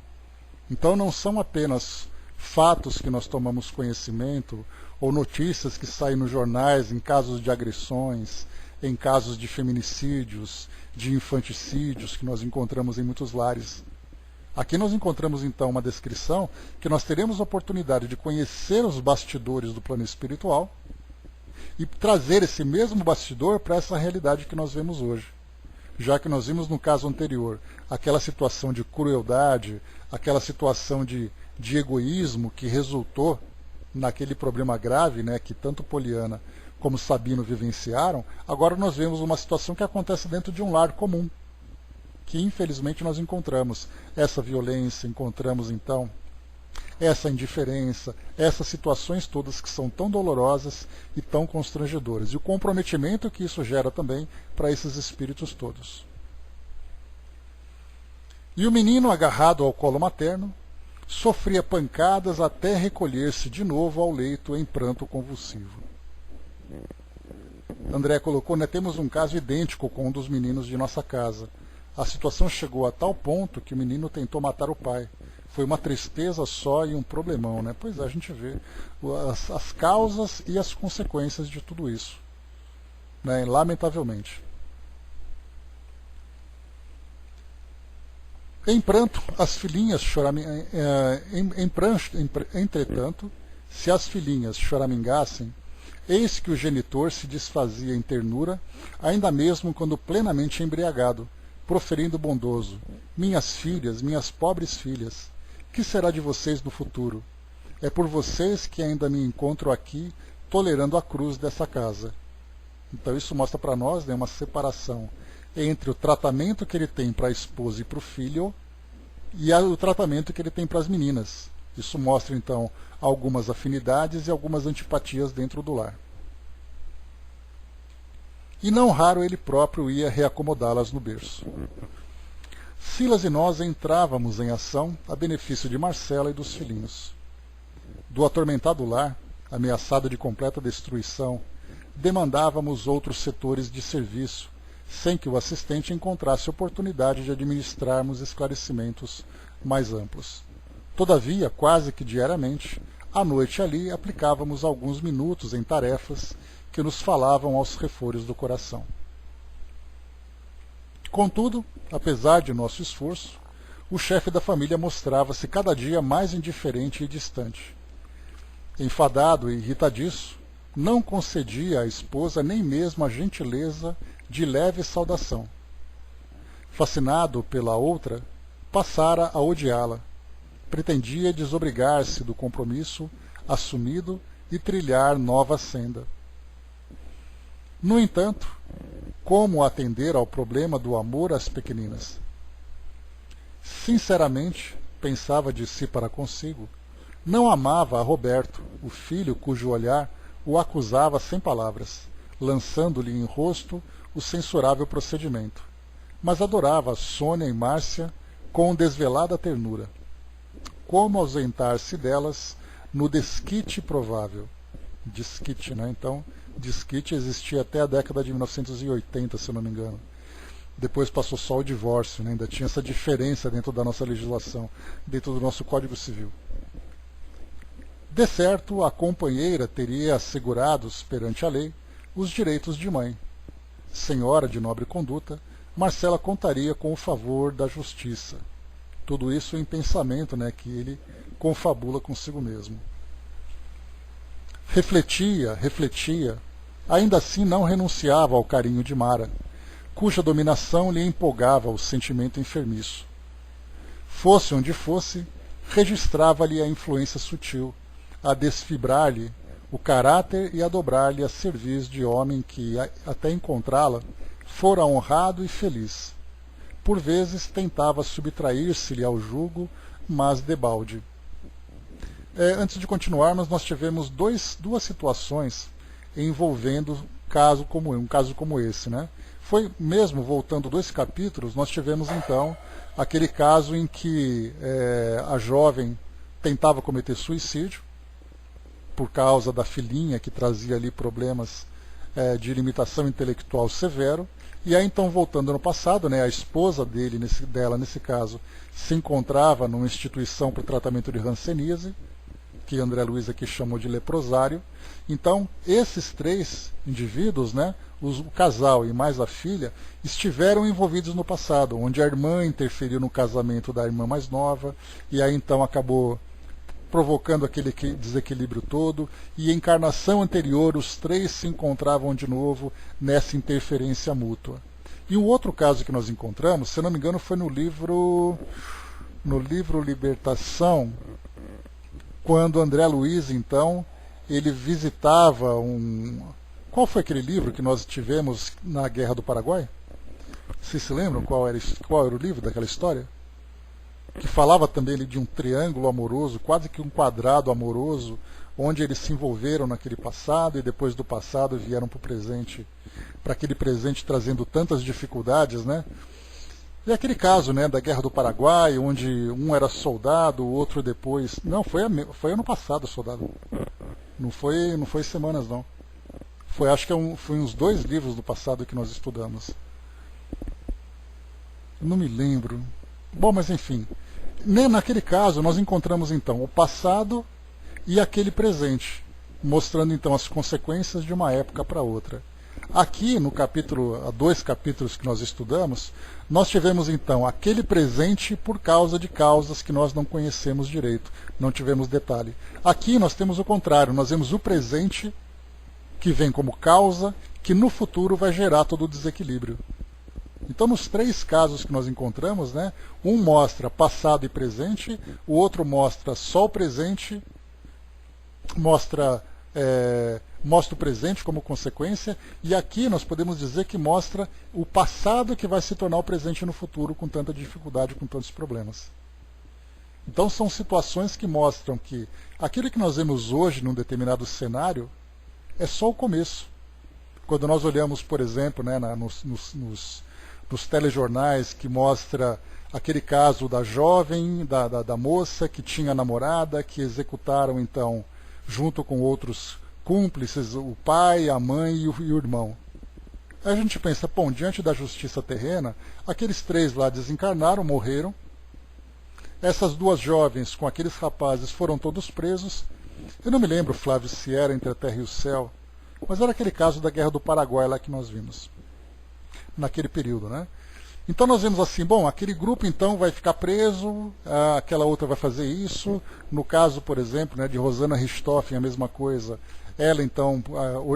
Então não são apenas fatos que nós tomamos conhecimento, ou notícias que saem nos jornais em casos de agressões, em casos de feminicídios, de infanticídios, que nós encontramos em muitos lares. Aqui nós encontramos então uma descrição que nós teremos a oportunidade de conhecer os bastidores do plano espiritual e trazer esse mesmo bastidor para essa realidade que nós vemos hoje. Já que nós vimos no caso anterior aquela situação de crueldade, aquela situação de egoísmo que resultou naquele problema grave, né, que tanto Poliana como Sabino vivenciaram, agora nós vemos uma situação que acontece dentro de um lar comum, que infelizmente nós encontramos essa violência, encontramos então essa indiferença, essas situações todas que são tão dolorosas e tão constrangedoras, e o comprometimento que isso gera também para esses espíritos todos. E o menino, agarrado ao colo materno, sofria pancadas até recolher-se de novo ao leito em pranto convulsivo. André colocou, né, temos um caso idêntico com um dos meninos de nossa casa. A situação chegou a tal ponto que o menino tentou matar o pai. Foi uma tristeza só e um problemão, né? Pois é, a gente vê as causas e as consequências de tudo isso, né? Lamentavelmente. Em pranto, as filhinhas entretanto, se as filhinhas choramingassem, eis que o genitor se desfazia em ternura, ainda mesmo quando plenamente embriagado, proferindo bondoso: minhas filhas, minhas pobres filhas, que será de vocês no futuro? É por vocês que ainda me encontro aqui, tolerando a cruz dessa casa. Então isso mostra para nós, né, uma separação entre o tratamento que ele tem para a esposa e para o filho e o tratamento que ele tem para as meninas. Isso mostra então algumas afinidades e algumas antipatias dentro do lar. E não raro ele próprio ia reacomodá-las no berço. Silas e nós entrávamos em ação a benefício de Marcela e dos filhinhos. Do atormentado lar, ameaçado de completa destruição, demandávamos outros setores de serviço, sem que o assistente encontrasse oportunidade de administrarmos esclarecimentos mais amplos. Todavia, quase que diariamente, à noite ali aplicávamos alguns minutos em tarefas que nos falavam aos refores do coração. Contudo, apesar de nosso esforço, o chefe da família mostrava-se cada dia mais indiferente e distante. Enfadado e irritadiço, não concedia à esposa nem mesmo a gentileza de leve saudação. Fascinado pela outra, passara a odiá-la. Pretendia desobrigar-se do compromisso assumido e trilhar nova senda. No entanto, como atender ao problema do amor às pequeninas? Sinceramente, pensava de si para consigo, não amava a Roberto, o filho cujo olhar o acusava sem palavras, lançando-lhe em rosto o censurável procedimento, mas adorava Sônia e Márcia com desvelada ternura. Como ausentar-se delas no desquite provável? Desquite, né? Então, desquite existia até a década de 1980, se eu não me engano. Depois passou só o divórcio, né? Ainda tinha essa diferença dentro da nossa legislação, dentro do nosso Código Civil. De certo, a companheira teria assegurados perante a lei os direitos de mãe. Senhora de nobre conduta, Marcela contaria com o favor da justiça. Tudo isso em pensamento, né, que ele confabula consigo mesmo. Refletia, ainda assim não renunciava ao carinho de Mara, cuja dominação lhe empolgava o sentimento enfermiço. Fosse onde fosse, registrava-lhe a influência sutil, a desfibrar-lhe o caráter e a dobrar-lhe a cerviz de homem que, até encontrá-la, fora honrado e feliz. Por vezes tentava subtrair-se-lhe ao jugo, mas debalde. Antes de continuarmos, nós tivemos duas situações envolvendo um caso como esse, né? Foi mesmo, voltando 2 capítulos, nós tivemos então aquele caso em que a jovem tentava cometer suicídio por causa da filhinha que trazia ali problemas de limitação intelectual severo. E aí então, voltando no passado, né, a esposa dela, nesse caso, se encontrava numa instituição para o tratamento de hanseníase, que André Luiz aqui chamou de leprosário. Então, esses 3 indivíduos, né, o casal e mais a filha, estiveram envolvidos no passado, onde a irmã interferiu no casamento da irmã mais nova, e aí então acabou provocando aquele desequilíbrio todo, e em encarnação anterior os 3 se encontravam de novo nessa interferência mútua. E o outro caso que nós encontramos, se não me engano, foi no livro Libertação, quando André Luiz, então, ele visitava Qual foi aquele livro que nós tivemos na Guerra do Paraguai? Vocês se lembram qual era o livro daquela história? Que falava também de um triângulo amoroso, quase que um quadrado amoroso, onde eles se envolveram naquele passado e depois do passado vieram para o presente, para aquele presente trazendo tantas dificuldades, né? E aquele caso, né, da Guerra do Paraguai, onde um era soldado, o outro depois... Não, foi ano passado, soldado. Não foi semanas, não. Acho que foi uns 2 livros do passado que nós estudamos. Não me lembro. Bom, mas enfim. Naquele caso, nós encontramos então o passado e aquele presente, mostrando então as consequências de uma época para outra. Aqui, no capítulo, 2 capítulos que nós estudamos, nós tivemos então aquele presente por causa de causas que nós não conhecemos direito, não tivemos detalhe. Aqui nós temos o contrário, nós temos o presente que vem como causa, que no futuro vai gerar todo o desequilíbrio. Então, nos 3 casos que nós encontramos, né, um mostra passado e presente, o outro mostra só o presente, mostra o presente como consequência, e aqui nós podemos dizer que mostra o passado que vai se tornar o presente no futuro com tanta dificuldade, com tantos problemas. Então, são situações que mostram que aquilo que nós vemos hoje num determinado cenário é só o começo. Quando nós olhamos, por exemplo, né, nos telejornais que mostra aquele caso da jovem, da moça que tinha namorada, que executaram então, junto com outros cúmplices, o pai, a mãe e o irmão. Aí a gente pensa, bom, diante da justiça terrena, aqueles 3 lá desencarnaram, morreram. Essas 2 jovens com aqueles rapazes foram todos presos. Eu não me lembro, Flávio, se era Entre a Terra e o Céu, mas era aquele caso da Guerra do Paraguai lá que nós vimos, naquele período, né? Então nós vemos assim, bom, aquele grupo então vai ficar preso, aquela outra vai fazer isso. No caso, por exemplo, né, de Rosana Richthofen, a mesma coisa. Ela então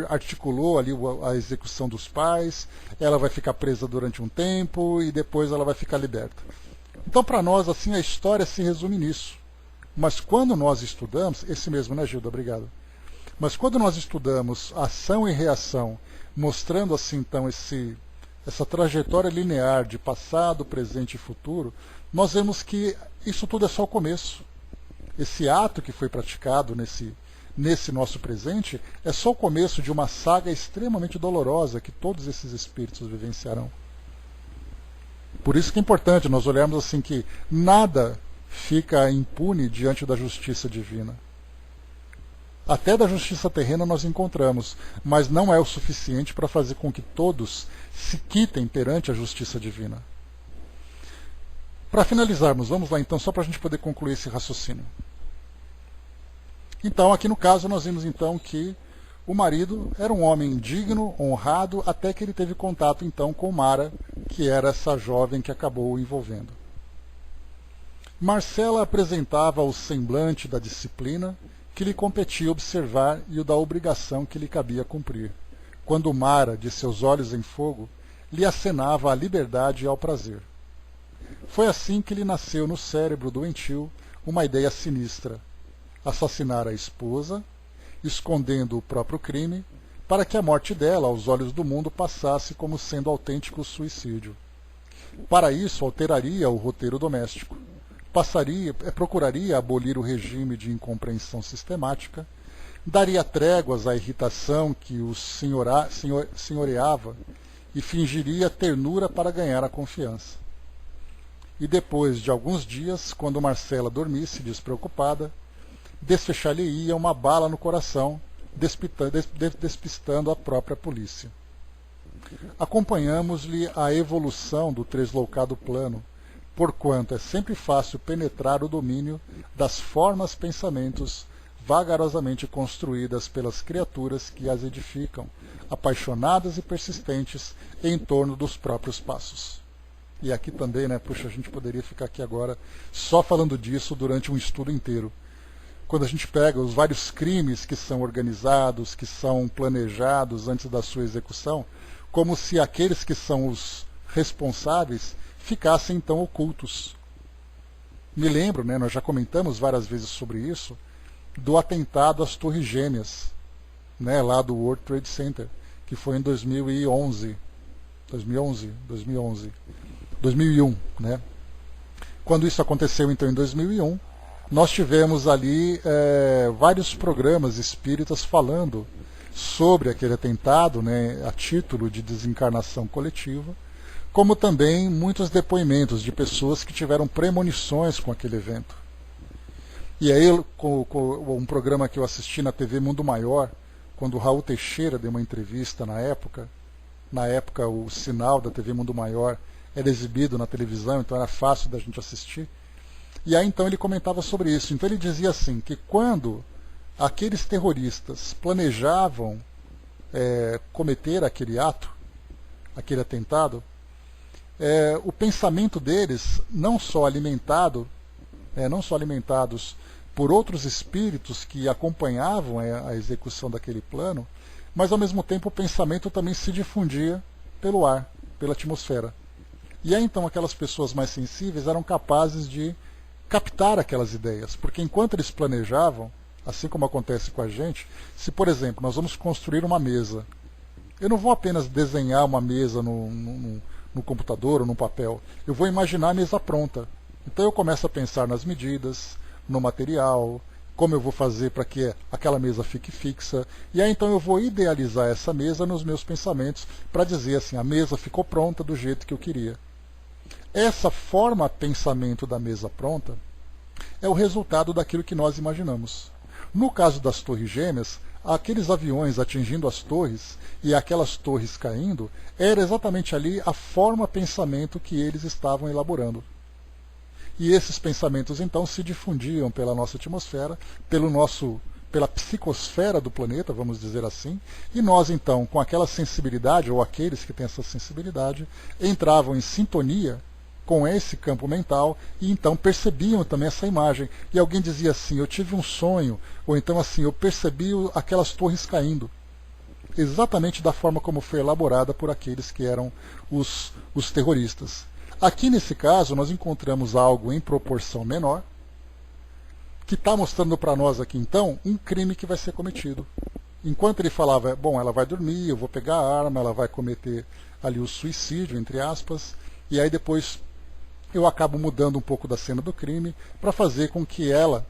articulou ali a execução dos pais, ela vai ficar presa durante um tempo e depois ela vai ficar liberta. Então, para nós, assim, a história se resume nisso. Mas quando nós estudamos, esse mesmo, né, Gilda? Obrigado. Mas quando nós estudamos ação e reação, mostrando assim, então, essa trajetória linear de passado, presente e futuro, nós vemos que isso tudo é só o começo. Esse ato que foi praticado nesse nosso presente é só o começo de uma saga extremamente dolorosa que todos esses espíritos vivenciarão. Por isso que é importante nós olharmos assim que nada fica impune diante da justiça divina. Até da justiça terrena nós encontramos, mas não é o suficiente para fazer com que todos se quitem perante a justiça divina. Para finalizarmos, vamos lá então, só para a gente poder concluir esse raciocínio. Então, aqui no caso, nós vimos então que o marido era um homem digno, honrado, até que ele teve contato então com Mara, que era essa jovem que acabou o envolvendo. Marcela apresentava o semblante da disciplina que lhe competia observar e o da obrigação que lhe cabia cumprir, quando Mara, de seus olhos em fogo, lhe acenava à liberdade e ao prazer. Foi assim que lhe nasceu no cérebro doentio uma ideia sinistra: assassinar a esposa, escondendo o próprio crime, para que a morte dela, aos olhos do mundo, passasse como sendo autêntico suicídio. Para isso, alteraria o roteiro doméstico, procuraria abolir o regime de incompreensão sistemática, daria tréguas à irritação que o senhoreava e fingiria ternura para ganhar a confiança. E depois de alguns dias, quando Marcela dormisse despreocupada, desfechar-lhe-ia uma bala no coração, despistando a própria polícia. Acompanhamos-lhe a evolução do tresloucado plano, porquanto é sempre fácil penetrar o domínio das formas pensamentos vagarosamente construídas pelas criaturas que as edificam, apaixonadas e persistentes em torno dos próprios passos. E aqui também, puxa, a gente poderia ficar aqui agora só falando disso durante um estudo inteiro. Quando a gente pega os vários crimes que são organizados, que são planejados antes da sua execução, como se aqueles que são os responsáveis ficassem então ocultos. Me lembro, nós já comentamos várias vezes sobre isso, do atentado às Torres Gêmeas, lá do World Trade Center, que foi em 2001, Quando isso aconteceu, então, em 2001, nós tivemos ali vários programas espíritas falando sobre aquele atentado, a título de desencarnação coletiva, como também muitos depoimentos de pessoas que tiveram premonições com aquele evento. E aí, com um programa que eu assisti na TV Mundo Maior, quando o Raul Teixeira deu uma entrevista na época o sinal da TV Mundo Maior era exibido na televisão, então era fácil da gente assistir. E aí então ele comentava sobre isso. Então ele dizia assim, que quando aqueles terroristas planejavam cometer aquele ato, aquele atentado, o pensamento deles, não só alimentados por outros espíritos que acompanhavam a execução daquele plano, mas ao mesmo tempo o pensamento também se difundia pelo ar, pela atmosfera. E aí então aquelas pessoas mais sensíveis eram capazes de captar aquelas ideias, porque enquanto eles planejavam, assim como acontece com a gente, se por exemplo nós vamos construir uma mesa, eu não vou apenas desenhar uma mesa no computador ou no papel, eu vou imaginar a mesa pronta. Então eu começo a pensar nas medidas, no material, como eu vou fazer para que aquela mesa fique fixa, e aí então eu vou idealizar essa mesa nos meus pensamentos para dizer assim, a mesa ficou pronta do jeito que eu queria. Essa forma pensamento da mesa pronta é o resultado daquilo que nós imaginamos. No caso das Torres Gêmeas, aqueles aviões atingindo as torres e aquelas torres caindo, era exatamente ali a forma pensamento que eles estavam elaborando. E esses pensamentos então se difundiam pela nossa atmosfera, pela psicosfera do planeta, vamos dizer assim, e nós então, com aquela sensibilidade, ou aqueles que têm essa sensibilidade, entravam em sintonia com esse campo mental e então percebiam também essa imagem. E alguém dizia assim, eu tive um sonho, ou então assim, eu percebi aquelas torres caindo. Exatamente da forma como foi elaborada por aqueles que eram os terroristas. Aqui nesse caso nós encontramos algo em proporção menor, que está mostrando para nós aqui então um crime que vai ser cometido. Enquanto ele falava, bom, ela vai dormir, eu vou pegar a arma, ela vai cometer ali o suicídio, entre aspas, e aí depois eu acabo mudando um pouco da cena do crime para fazer com que ela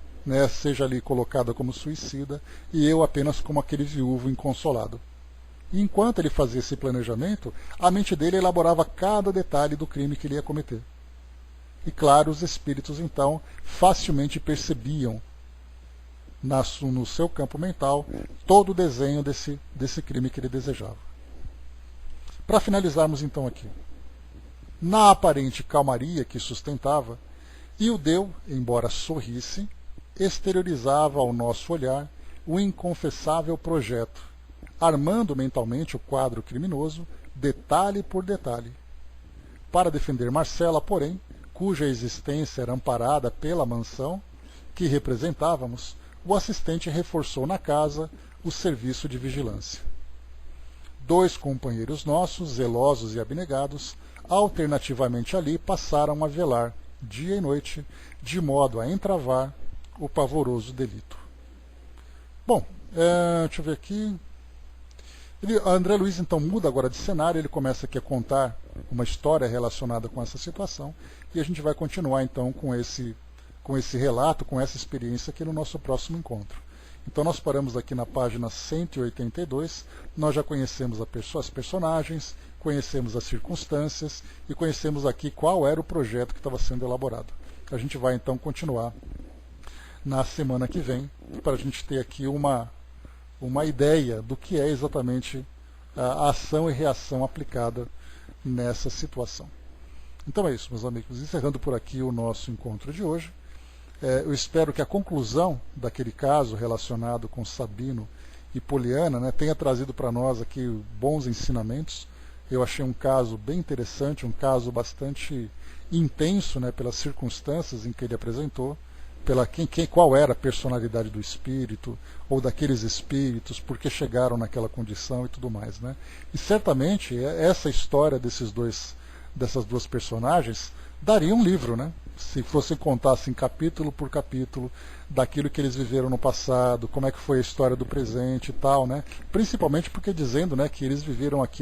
seja ali colocada como suicida e eu apenas como aquele viúvo inconsolado. E enquanto ele fazia esse planejamento, a mente dele elaborava cada detalhe do crime que ele ia cometer. E claro, os espíritos então facilmente percebiam no seu campo mental todo o desenho desse crime que ele desejava. Para finalizarmos então aqui. Na aparente calmaria que sustentava, Ildeu, embora sorrisse, exteriorizava ao nosso olhar o inconfessável projeto, armando mentalmente o quadro criminoso, detalhe por detalhe. Para defender Marcela, porém, cuja existência era amparada pela mansão que representávamos, o assistente reforçou na casa o serviço de vigilância. 2 companheiros nossos, zelosos e abnegados, alternativamente ali passaram a velar, dia e noite, de modo a entravar o pavoroso delito. Bom, Deixa eu ver aqui. André Luiz então muda agora de cenário, ele começa aqui a contar uma história relacionada com essa situação, e a gente vai continuar então com esse relato, com essa experiência aqui no nosso próximo encontro. Então nós paramos aqui na página 182, nós já conhecemos as personagens, conhecemos as circunstâncias e conhecemos aqui qual era o projeto que estava sendo elaborado. A gente vai então continuar na semana que vem, para a gente ter aqui uma ideia do que é exatamente a ação e reação aplicada nessa situação. Então é isso, meus amigos. Encerrando por aqui o nosso encontro de hoje. Eu espero que a conclusão daquele caso relacionado com Sabino e Poliana, né, tenha trazido para nós aqui bons ensinamentos. Eu achei um caso bem interessante, um caso bastante intenso, né, pelas circunstâncias em que ele apresentou, qual era a personalidade do espírito, ou daqueles espíritos, por que chegaram naquela condição e tudo mais, né? E certamente essa história dessas duas personagens daria um livro, né? Se fosse contar assim, capítulo por capítulo daquilo que eles viveram no passado, como é que foi a história do presente e tal, né? Principalmente porque dizendo, né, que eles viveram aqui